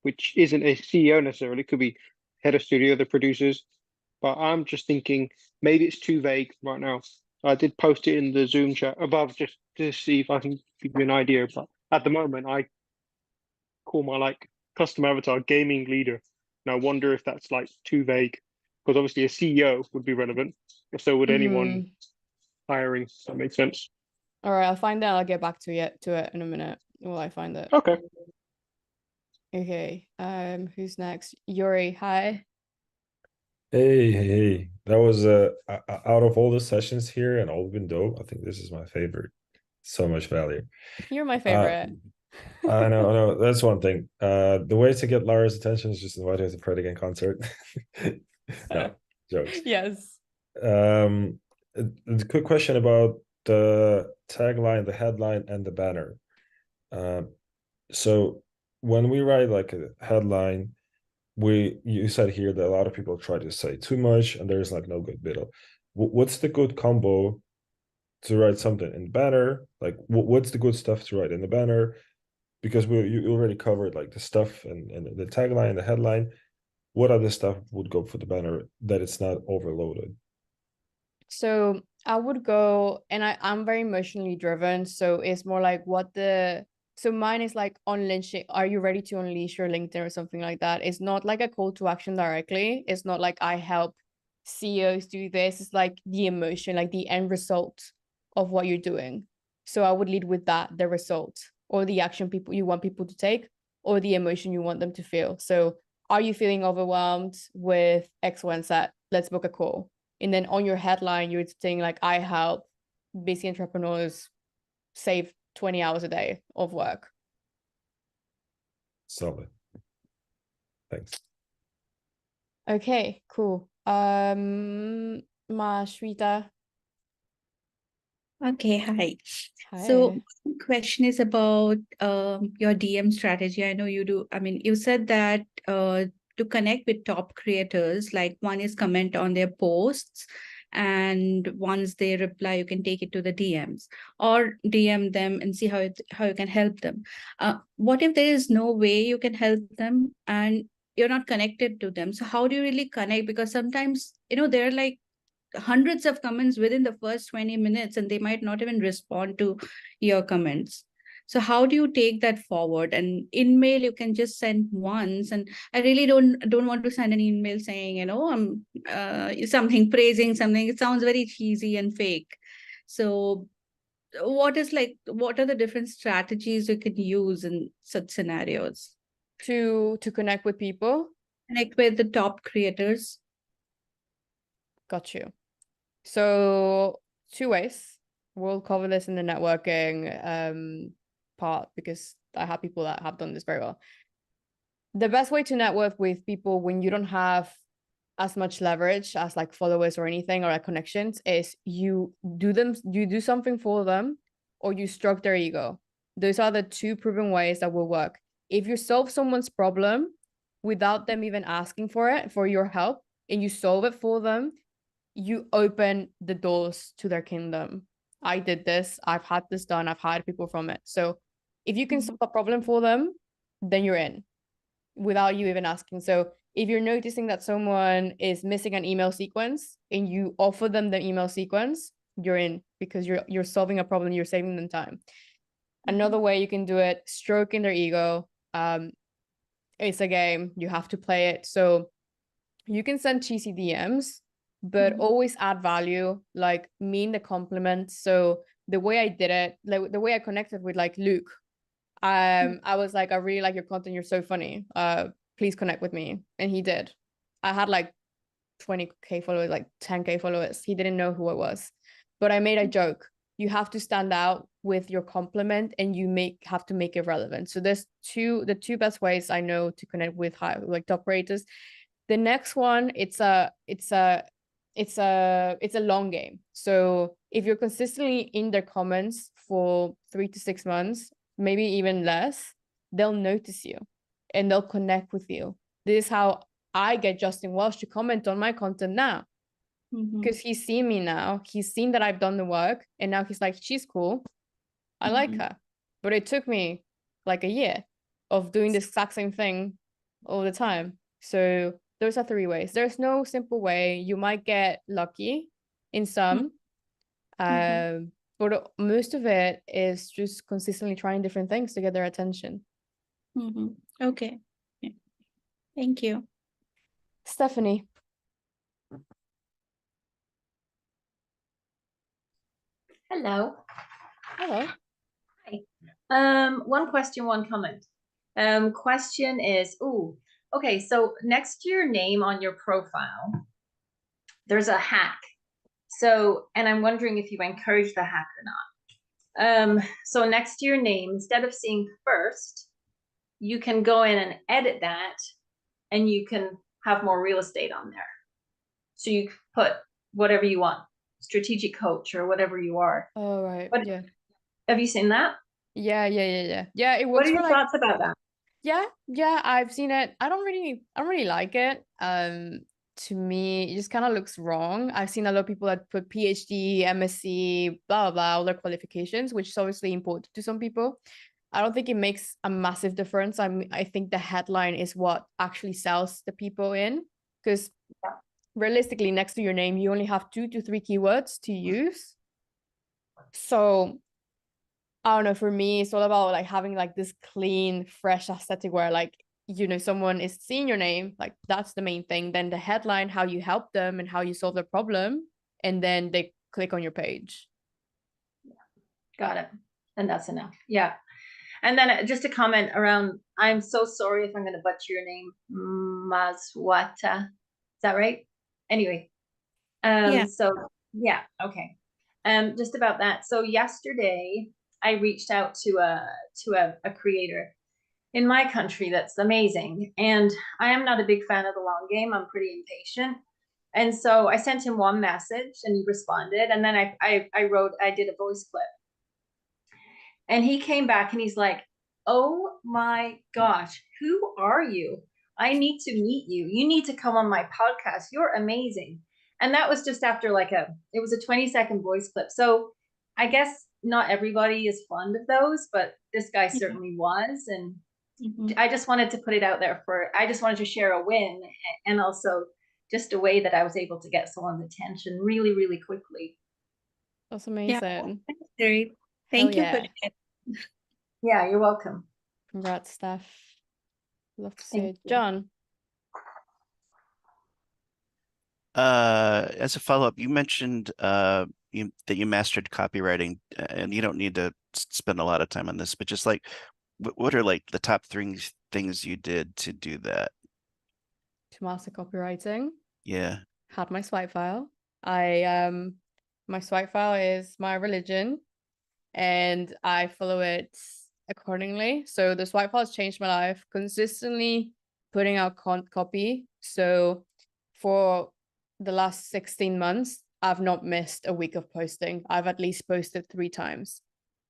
Speaker 11: which isn't a CEO necessarily, could be head of studio, the producers. But I'm just thinking maybe it's too vague right now. I did post it in the Zoom chat above just to see if I can give you an idea. But at the moment, I call my custom avatar gaming leader. And I wonder if that's too vague, because obviously a CEO would be relevant. So would anyone hiring. Does that make sense?
Speaker 1: All right, I'll find out. I'll get back to it in a minute. Will I find it?
Speaker 11: Okay.
Speaker 1: Okay. Who's next? Yuri, hi.
Speaker 12: Hey. That was out of all the sessions here and all been dope. I think this is my favorite. So much value.
Speaker 1: You're my favorite.
Speaker 12: I know. That's one thing. The way to get Lara's attention is just invite her to Predigan concert. No, jokes.
Speaker 1: Yes.
Speaker 12: A quick question about the tagline, the headline, and the banner. So when we write a headline, you said here that a lot of people try to say too much and there's no good middle. What's the good combo to write something in banner? What's the good stuff to write in the banner? Because you already covered the stuff and the tagline, the headline. What other stuff would go for the banner that it's not overloaded?
Speaker 1: So I would go, and I'm very emotionally driven. So it's more so mine is unleashing. Are you ready to unleash your LinkedIn or something like that? It's not a call to action directly. It's not I help CEOs do this. It's the emotion, the end result of what you're doing. So I would lead with that, the result or the action you want people to take, or the emotion you want them to feel. So are you feeling overwhelmed with X, Y, and Z? Let's book a call. And then on your headline, you're saying I help busy entrepreneurs save 20 hours a day of work.
Speaker 12: Solid. Thanks.
Speaker 1: Okay, cool. Shweta.
Speaker 3: Okay, hi.
Speaker 1: Hi.
Speaker 3: So my question is about your DM strategy. I know you do. I mean, you said that to connect with top creators, one is comment on their posts, and once they reply, you can take it to the DMs or DM them and see how you can help them. What if there is no way you can help them and you're not connected to them? So how do you really connect? Because sometimes, they're hundreds of comments within the first 20 minutes and they might not even respond to your comments. So how do you take that forward? And in mail you can just send once, and I really don't want to send an email saying I'm something praising something. It sounds very cheesy and fake. So what are the different strategies you can use in such scenarios
Speaker 1: to connect with people?
Speaker 3: Connect with the top creators.
Speaker 1: Got you. So 2 ways. We'll cover this in the networking part because I have people that have done this very well. The best way to network with people when you don't have as much leverage as followers or anything or connections is you do something for them, or you stroke their ego. Those are the 2 proven ways that will work. If you solve someone's problem without them even asking for your help, and you solve it for them, you open the doors to their kingdom. I did this. I've had this done. I've hired people from it. So if you can solve a problem for them, then you're in without you even asking. So if you're noticing that someone is missing an email sequence and you offer them the email sequence, you're in, because you're solving a problem, you're saving them time. Another way you can do it, stroking their ego. It's a game, you have to play it. So you can send cheesy DMs, but always add value, like mean the compliment. So the way I did it, like the way I connected with like Luke, I was like, I really like your content, you're so funny. Please connect with me. And he did. I had like 20K followers, like 10K followers. He didn't know who I was, but I made a joke. You have to stand out with your compliment, and you have to make it relevant. So there's the two best ways I know to connect with like top creators. The next one, it's a long game. So if you're consistently in their comments for 3 to 6 months, maybe even less, they'll notice you and they'll connect with you. This is how I get Justin Welsh to comment on my content now, because he's seen me now. He's seen that I've done the work, and now he's like, she's cool. I like her. But it took me like a year of doing the exact same thing all the time. So those are 3 ways. There's no simple way. You might get lucky in some, but most of it is just consistently trying different things to get their attention.
Speaker 3: Okay. Yeah. Thank you.
Speaker 1: Stephanie.
Speaker 13: Hello.
Speaker 1: Hello.
Speaker 13: Hi. One question, one comment. Question is, okay, so next to your name on your profile, there's a hack. So, and I'm wondering if you encourage the hack or not. So next to your name, instead of seeing first, you can go in and edit that, and you can have more real estate on there. So you put whatever you want, strategic coach or whatever you are.
Speaker 1: Oh, right.
Speaker 13: But
Speaker 1: yeah.
Speaker 13: Have you seen that?
Speaker 1: Yeah, it works.
Speaker 13: What are your
Speaker 1: for like,
Speaker 13: thoughts about that?
Speaker 1: Yeah, I've seen it. I don't really like it. To me, it just kind of looks wrong. I've seen a lot of people that put PhD, MSc, blah, blah, all their qualifications, which is obviously important to some people. I don't think it makes a massive difference. I think the headline is what actually sells the people in, because realistically, next to your name, you only have 2 to 3 keywords to use. So I don't know, for me, it's all about like having like this clean, fresh aesthetic where like, someone is seeing your name, like that's the main thing. Then the headline, how you help them and how you solve their problem, and then they click on your page.
Speaker 13: Got it. And that's enough. Yeah. And then just a comment around, I'm so sorry if I'm going to butcher your name, Maswata. Is that right? Anyway. So yeah, okay. Just about that. So yesterday I reached out to a creator in my country that's amazing. And I am not a big fan of the long game. I'm pretty impatient. And so I sent him one message and he responded. And then I did a voice clip. And he came back and he's like, oh my gosh, who are you? I need to meet you. You need to come on my podcast. You're amazing. And that was just after it was a 20-second voice clip. So I guess not everybody is fond of those, but this guy certainly was. And I just wanted to put it out there I just wanted to share a win, and also just a way that I was able to get someone's attention really, really quickly.
Speaker 1: That's amazing.
Speaker 3: Yeah, that's great. Thank you for that.
Speaker 13: Yeah, you're welcome.
Speaker 1: Congrats, Steph. Love to see it. John.
Speaker 2: As a follow-up, you mentioned that you mastered copywriting, and you don't need to spend a lot of time on this, but just like, what are like the top 3 things you did to do that?
Speaker 1: To master copywriting?
Speaker 2: Yeah.
Speaker 1: Had my swipe file. My swipe file is my religion, and I follow it accordingly. So the swipe file has changed my life. Consistently putting out copy. So for the last 16 months, I've not missed a week of posting. I've at least posted 3 times.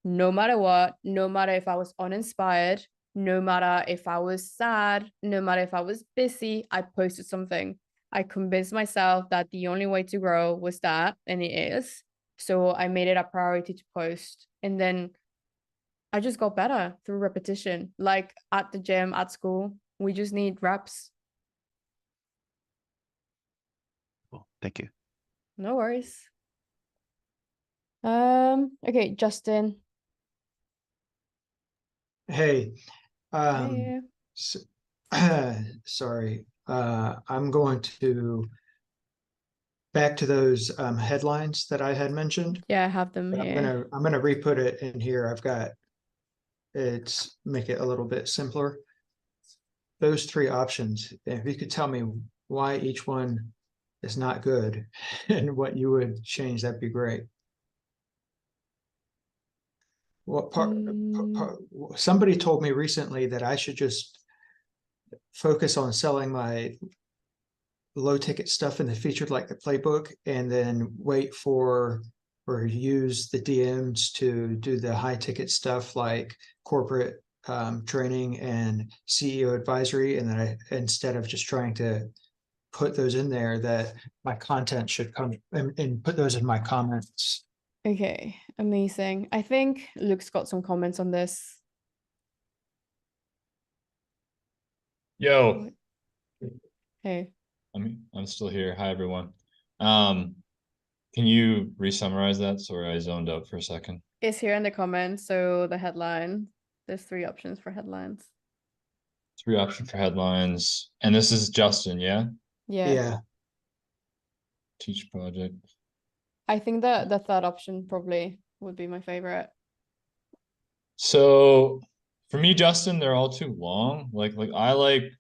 Speaker 1: No matter what, no matter if I was uninspired, no matter if I was sad, no matter if I was busy, I posted something. I convinced myself that the only way to grow was that, and it is. So I made it a priority to post. And then I just got better through repetition. Like at the gym, at school, we just need reps.
Speaker 2: Cool. Thank you.
Speaker 1: No worries. Okay, Justin.
Speaker 4: Hey,
Speaker 1: Hey.
Speaker 4: sorry. I'm going to back to those headlines that I had mentioned.
Speaker 1: Yeah, I have them
Speaker 4: But
Speaker 1: here.
Speaker 4: I'm gonna re-put it in here. I've got it's make it a little bit simpler. Those three options, if you could tell me why each one is not good and what you would change, that'd be great. What somebody told me recently that I should just focus on selling my low ticket stuff in the featured like the playbook and then wait for or use the DMs to do the high ticket stuff like corporate training and CEO advisory. And then instead of just trying to put those in there, that my content should come and put those in my comments.
Speaker 1: Okay, amazing. I think Luke's got some comments on this.
Speaker 14: Yo.
Speaker 1: Hey.
Speaker 14: I'm still here. Hi, everyone. Can you re-summarize that? Sorry, I zoned out for a second.
Speaker 1: It's here in the comments. So the headline, there's 3 options for headlines.
Speaker 14: 3 options for headlines. And this is Justin, yeah?
Speaker 1: Yeah.
Speaker 14: Teach project.
Speaker 1: I think the 3rd option probably would be my favorite.
Speaker 14: So for me, Justin, they're all too long. I like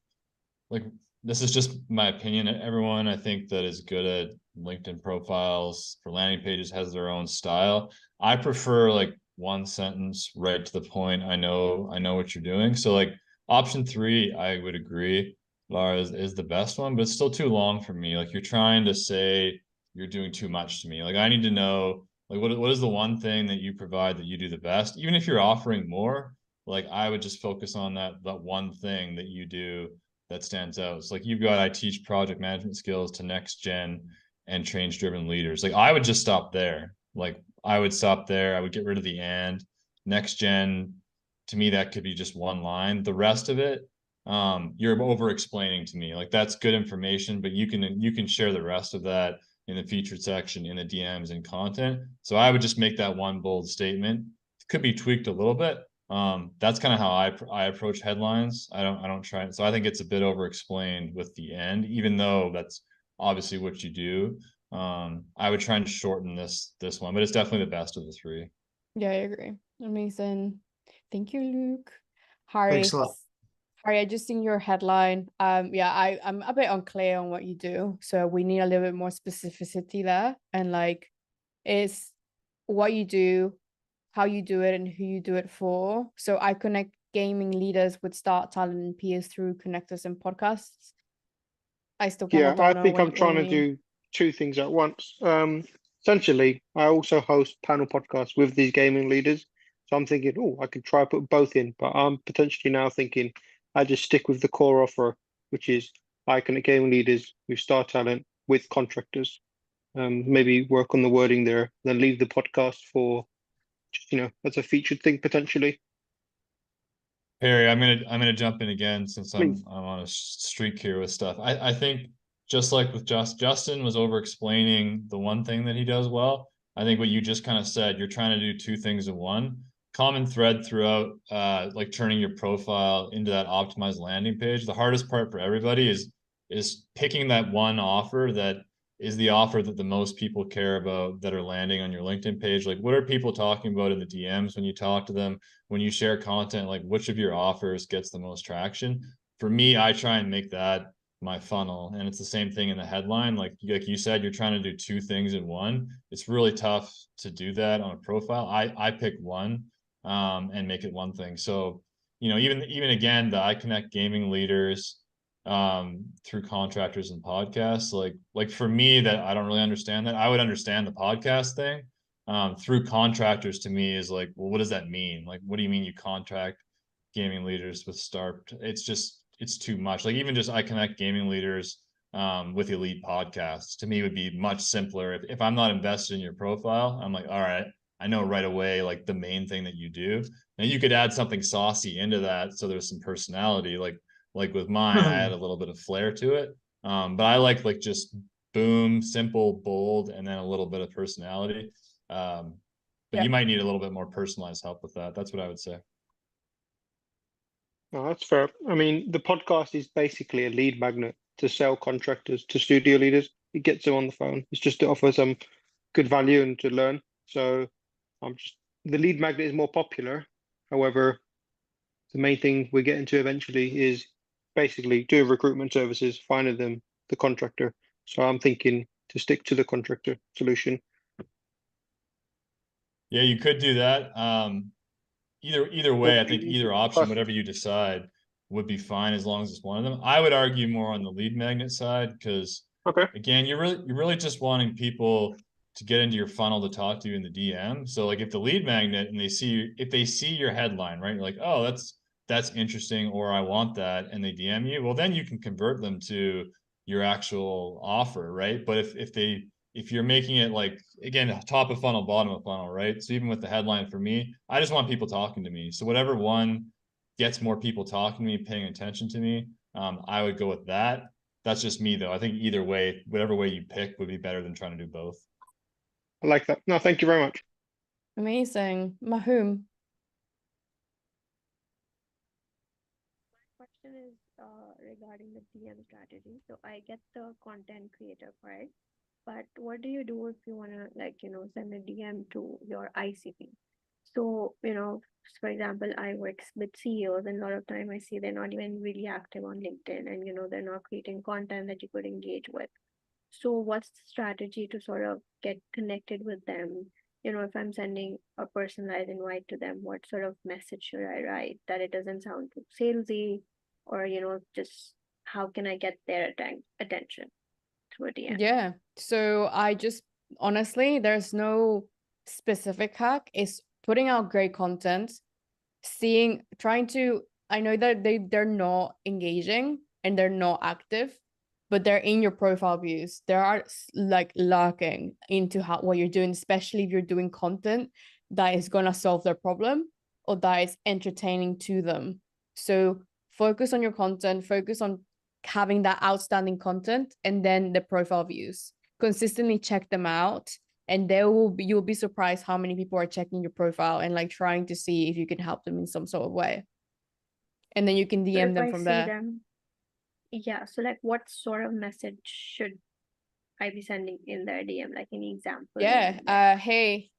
Speaker 14: this is just my opinion. Everyone I think that is good at LinkedIn profiles for landing pages has their own style. I prefer like 1 sentence right to the point. I know what you're doing. So like option 3, I would agree, Lara, is the best one, but it's still too long for me. Like you're trying to say you're doing too much to me. Like I need to know like what is the one thing that you provide that you do the best? Even if you're offering more, like I would just focus on that one thing that you do that stands out. It's like you've got I teach project management skills to next gen and change driven leaders. Like I would just stop there. Like I would stop there. I would get rid of the and. Next gen, to me, that could be just one line. The rest of it, you're over explaining to me. Like that's good information, but you can share the rest of that in the featured section, in the DMs and content. So I would just make that one bold statement. It could be tweaked a little bit. That's kind of how I approach headlines. I don't try it. So I think it's a bit over explained with the end, even though that's obviously what you do. I would try and shorten this one, but it's definitely the best of the 3.
Speaker 1: Yeah, I agree. Amazing. Thank you, Luke. Harry.
Speaker 4: Thanks a lot.
Speaker 1: Harry, I just seen your headline. Yeah, I'm a bit unclear on what you do. So we need a little bit more specificity there. And like is what you do, how you do it, and who you do it for. So I connect gaming leaders with start talent and peers through connectors and podcasts. I still kind of don't know
Speaker 11: I think I'm
Speaker 1: what
Speaker 11: trying
Speaker 1: you
Speaker 11: to
Speaker 1: mean.
Speaker 11: do 2 things at once. Essentially, I also host panel podcasts with these gaming leaders. So I'm thinking, oh, I could try to put both in, but I'm potentially now thinking I just stick with the core offer, which is I connect gaming leaders with star talent with contractors. Maybe work on the wording there, then leave the podcast for just, as a featured thing potentially.
Speaker 14: Perry, I'm gonna jump in again since
Speaker 11: Please.
Speaker 14: I'm on a streak here with stuff. I think just like with Justin was over explaining the one thing that he does well. I think what you just kind of said, you're trying to do 2 things in one. Common thread throughout, like turning your profile into that optimized landing page. The hardest part for everybody is picking that one offer that is the offer that the most people care about that are landing on your LinkedIn page. Like what are people talking about in the DMs when you talk to them? When you share content, like which of your offers gets the most traction? For me, I try and make that my funnel. And it's the same thing in the headline. Like you said, you're trying to do 2 things in one. It's really tough to do that on a profile. I pick one and make it one thing. So, even again, I connect gaming leaders through contractors and podcasts. Like for me, that I don't really understand that. I would understand the podcast thing. Through contractors to me is like, well, what does that mean? Like, what do you mean you contract gaming leaders with Start? It's too much. Like even just I connect gaming leaders with elite podcasts to me would be much simpler. If I'm not invested in your profile, I'm like, all right, I know right away like the main thing that you do. Now you could add something saucy into that so there's some personality. Like with mine, I add a little bit of flair to it. But I like just boom, simple, bold, and then a little bit of personality. but you might need a little bit more personalized help with that. That's what I would say.
Speaker 11: No, that's fair. I mean, the podcast is basically a lead magnet to sell contractors to studio leaders. It gets them on the phone. It's just to offer some good value and to learn. So the lead magnet is more popular. However, the main thing we're getting to eventually is basically doing recruitment services, finding them the contractor. So I'm thinking to stick to the contractor solution.
Speaker 14: Yeah, you could do that. Either way, I think either option, whatever you decide, would be fine as long as it's one of them. I would argue more on the lead magnet side because, again, you're really just wanting people to get into your funnel to talk to you in the DM. So like if the lead magnet and if they see your headline, right, you're like, oh, that's interesting, or I want that, and they DM you, well, then you can convert them to your actual offer, right? But if you're making it like, again, top of funnel, bottom of funnel, right? So even with the headline for me, I just want people talking to me. So whatever one gets more people talking to me, paying attention to me, I would go with that. That's just me though. I think either way, whatever way you pick would be better than trying to do both.
Speaker 11: I like that. No, thank you very much.
Speaker 1: Amazing. Mahum.
Speaker 15: Question is regarding the DM strategy. So I get the content creator part, but what do you do if you want to, like, send a DM to your ICP? So, for example, I work with CEOs, and a lot of time I see they're not even really active on LinkedIn, and they're not creating content that you could engage with. So what's the strategy to sort of get connected with them? If I'm sending a personalized invite to them, what sort of message should I write that it doesn't sound too salesy, or just how can I get their attention through a DM?
Speaker 1: Yeah. So I just honestly, there's no specific hack. It's putting out great content, I know that they're not engaging and they're not active, but they're in your profile views. They are like lurking into what you're doing, especially if you're doing content that is gonna solve their problem or that is entertaining to them. So focus on your content, focus on having that outstanding content, and then the profile views. Consistently check them out, and you'll be surprised how many people are checking your profile and like trying to see if you can help them in some sort of way. And then you can DM them from there.
Speaker 15: Yeah, so like what sort of message should I be sending in their DM? Like any example?
Speaker 1: Yeah. Hey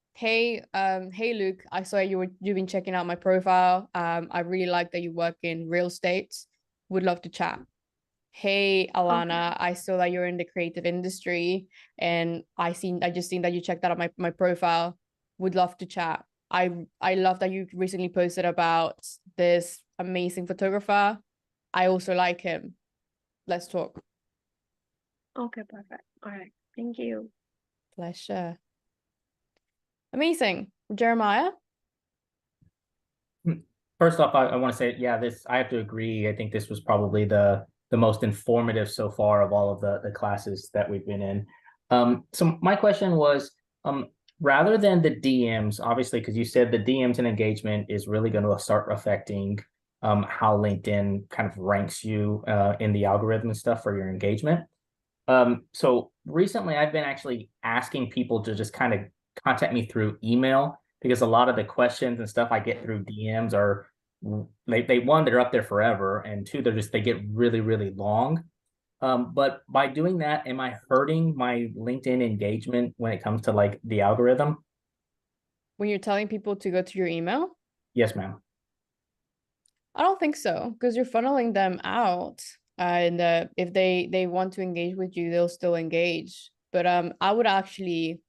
Speaker 1: Luke, I saw you've been checking out my profile. I really like that you work in real estate. Would love to chat. Hey Alana, I saw that you're in the creative industry, and I just seen that you checked out my profile. Would love to chat. I love that you recently posted about this amazing photographer. I also like him. Let's talk.
Speaker 15: Okay, perfect. All right. Thank you.
Speaker 1: Pleasure. Amazing. Jeremiah?
Speaker 16: First off, I want to say, yeah, I have to agree. I think this was probably the most informative so far of all of the classes that we've been in. So my question was, rather than the DMs, obviously, because you said the DMs and engagement is really going to start affecting how LinkedIn kind of ranks you in the algorithm and stuff for your engagement. So recently I've been actually asking people to just kind of contact me through email, because a lot of the questions and stuff I get through DMs are, one, they're up there forever, and two, they get really, really long. But by doing that, am I hurting my LinkedIn engagement when it comes to like the algorithm?
Speaker 1: When you're telling people to go to your email?
Speaker 16: Yes, ma'am.
Speaker 1: I don't think so, because you're funneling them out, and if they want to engage with you, they'll still engage. But I would actually,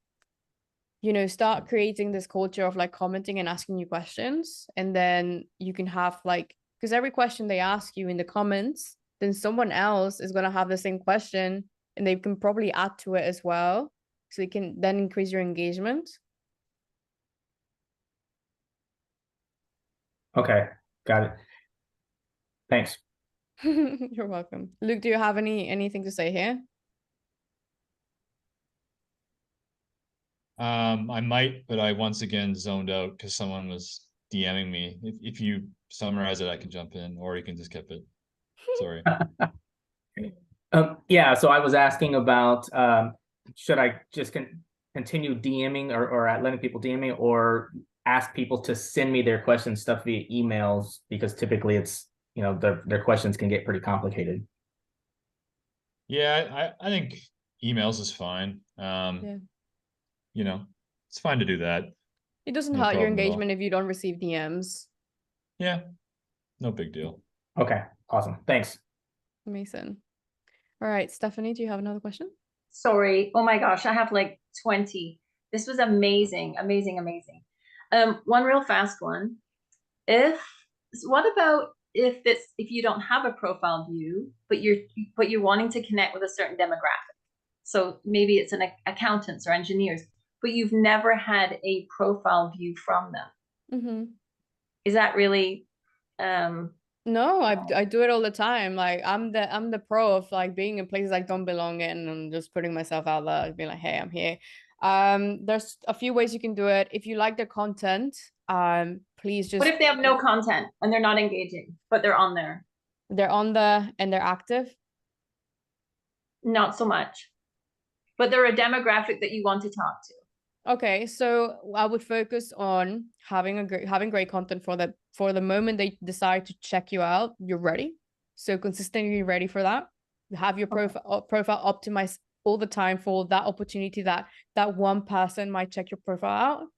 Speaker 1: start creating this culture of like commenting and asking you questions, and then you can have like, because every question they ask you in the comments, then someone else is gonna have the same question, and they can probably add to it as well, so you can then increase your engagement.
Speaker 16: Okay, got it. Thanks.
Speaker 1: You're welcome. Luke, do you have anything to say here?
Speaker 14: I might, but I once again zoned out because someone was DMing me. If you summarize it, I can jump in, or you can just keep it. Sorry.
Speaker 16: Yeah, so I was asking about should I just continue DMing or letting people DM me, or ask people to send me their questions stuff via emails, because typically it's, you know, their questions can get pretty complicated.
Speaker 14: Yeah, I think emails is fine. You know, it's fine to do that.
Speaker 1: It doesn't
Speaker 14: No
Speaker 1: hurt your
Speaker 14: problem at all.
Speaker 1: engagement if you don't receive DMs.
Speaker 14: Yeah, no big deal.
Speaker 16: Okay, awesome. Thanks.
Speaker 1: Amazing. All right, Stephanie, do you have another question?
Speaker 13: Sorry. Oh my gosh, I have like 20. This was amazing, amazing, amazing. One real fast one. What about if you don't have a profile view, but you're wanting to connect with a certain demographic? So maybe it's an accountants or engineers, but you've never had a profile view from them.
Speaker 1: Mm-hmm.
Speaker 13: Is that really
Speaker 1: No, I do it all the time. Like I'm the pro of like being in places I don't belong in and just putting myself out there and being like, hey, I'm here. There's a few ways you can do it. If you like the content, please just.
Speaker 13: What if they have no content and they're not engaging, but they're on there?
Speaker 1: They're on there and they're active?
Speaker 13: Not so much. But they're a demographic that you want to talk to.
Speaker 1: Okay, so I would focus on having great content for the moment they decide to check you out, you're ready. So consistently ready for that. Have your profile optimized all the time for that opportunity that one person might check your profile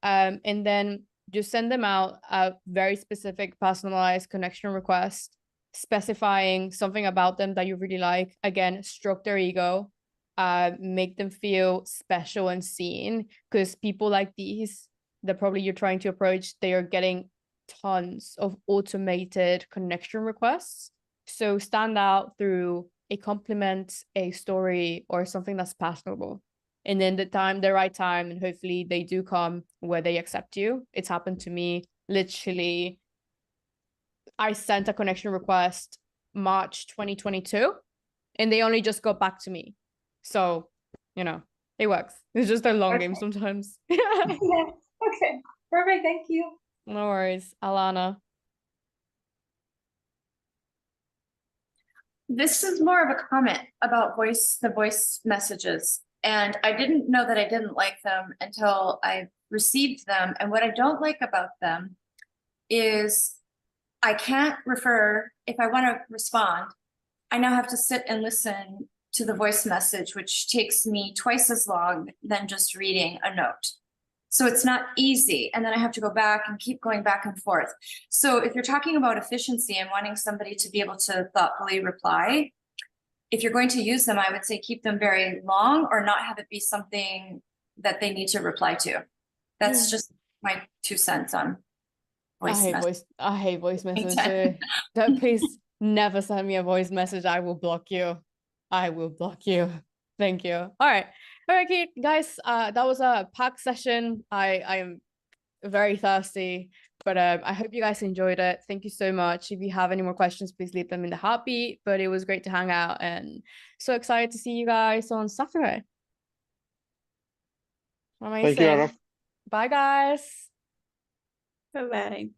Speaker 1: out. And then just send them out a very specific personalized connection request, specifying something about them that you really like. Again, stroke their ego. Make them feel special and seen, because people like these that probably you're trying to approach, they are getting tons of automated connection requests. So stand out through a compliment, a story, or something that's personable. And then the right time, and hopefully they do come where they accept you. It's happened to me. Literally, I sent a connection request March 2022, and they only just got back to me. So, you know, it works. It's just a long game sometimes.
Speaker 13: Yeah. Okay. Perfect. Thank you.
Speaker 1: No worries. Alana.
Speaker 8: This is more of a comment about the voice messages. And I didn't know that I didn't like them until I received them. And what I don't like about them is I can't refer, if I want to respond, I now have to sit and listen to the voice message, which takes me twice as long than just reading a note. So it's not easy. And then I have to go back and keep going back and forth. So if you're talking about efficiency and wanting somebody to be able to thoughtfully reply, if you're going to use them, I would say keep them very long or not have it be something that they need to reply to. That's just my 2 cents on voice message.
Speaker 1: I hate voice messages. Please never send me a voice message. I will block you. I will block you. Thank you. All right, guys. That was a packed session. I am very thirsty, but I hope you guys enjoyed it. Thank you so much. If you have any more questions, please leave them in the heartbeat. But it was great to hang out, and so excited to see you guys on Saturday. Amazing.
Speaker 11: Thank you, Anna.
Speaker 1: Bye, guys.
Speaker 3: Bye-bye.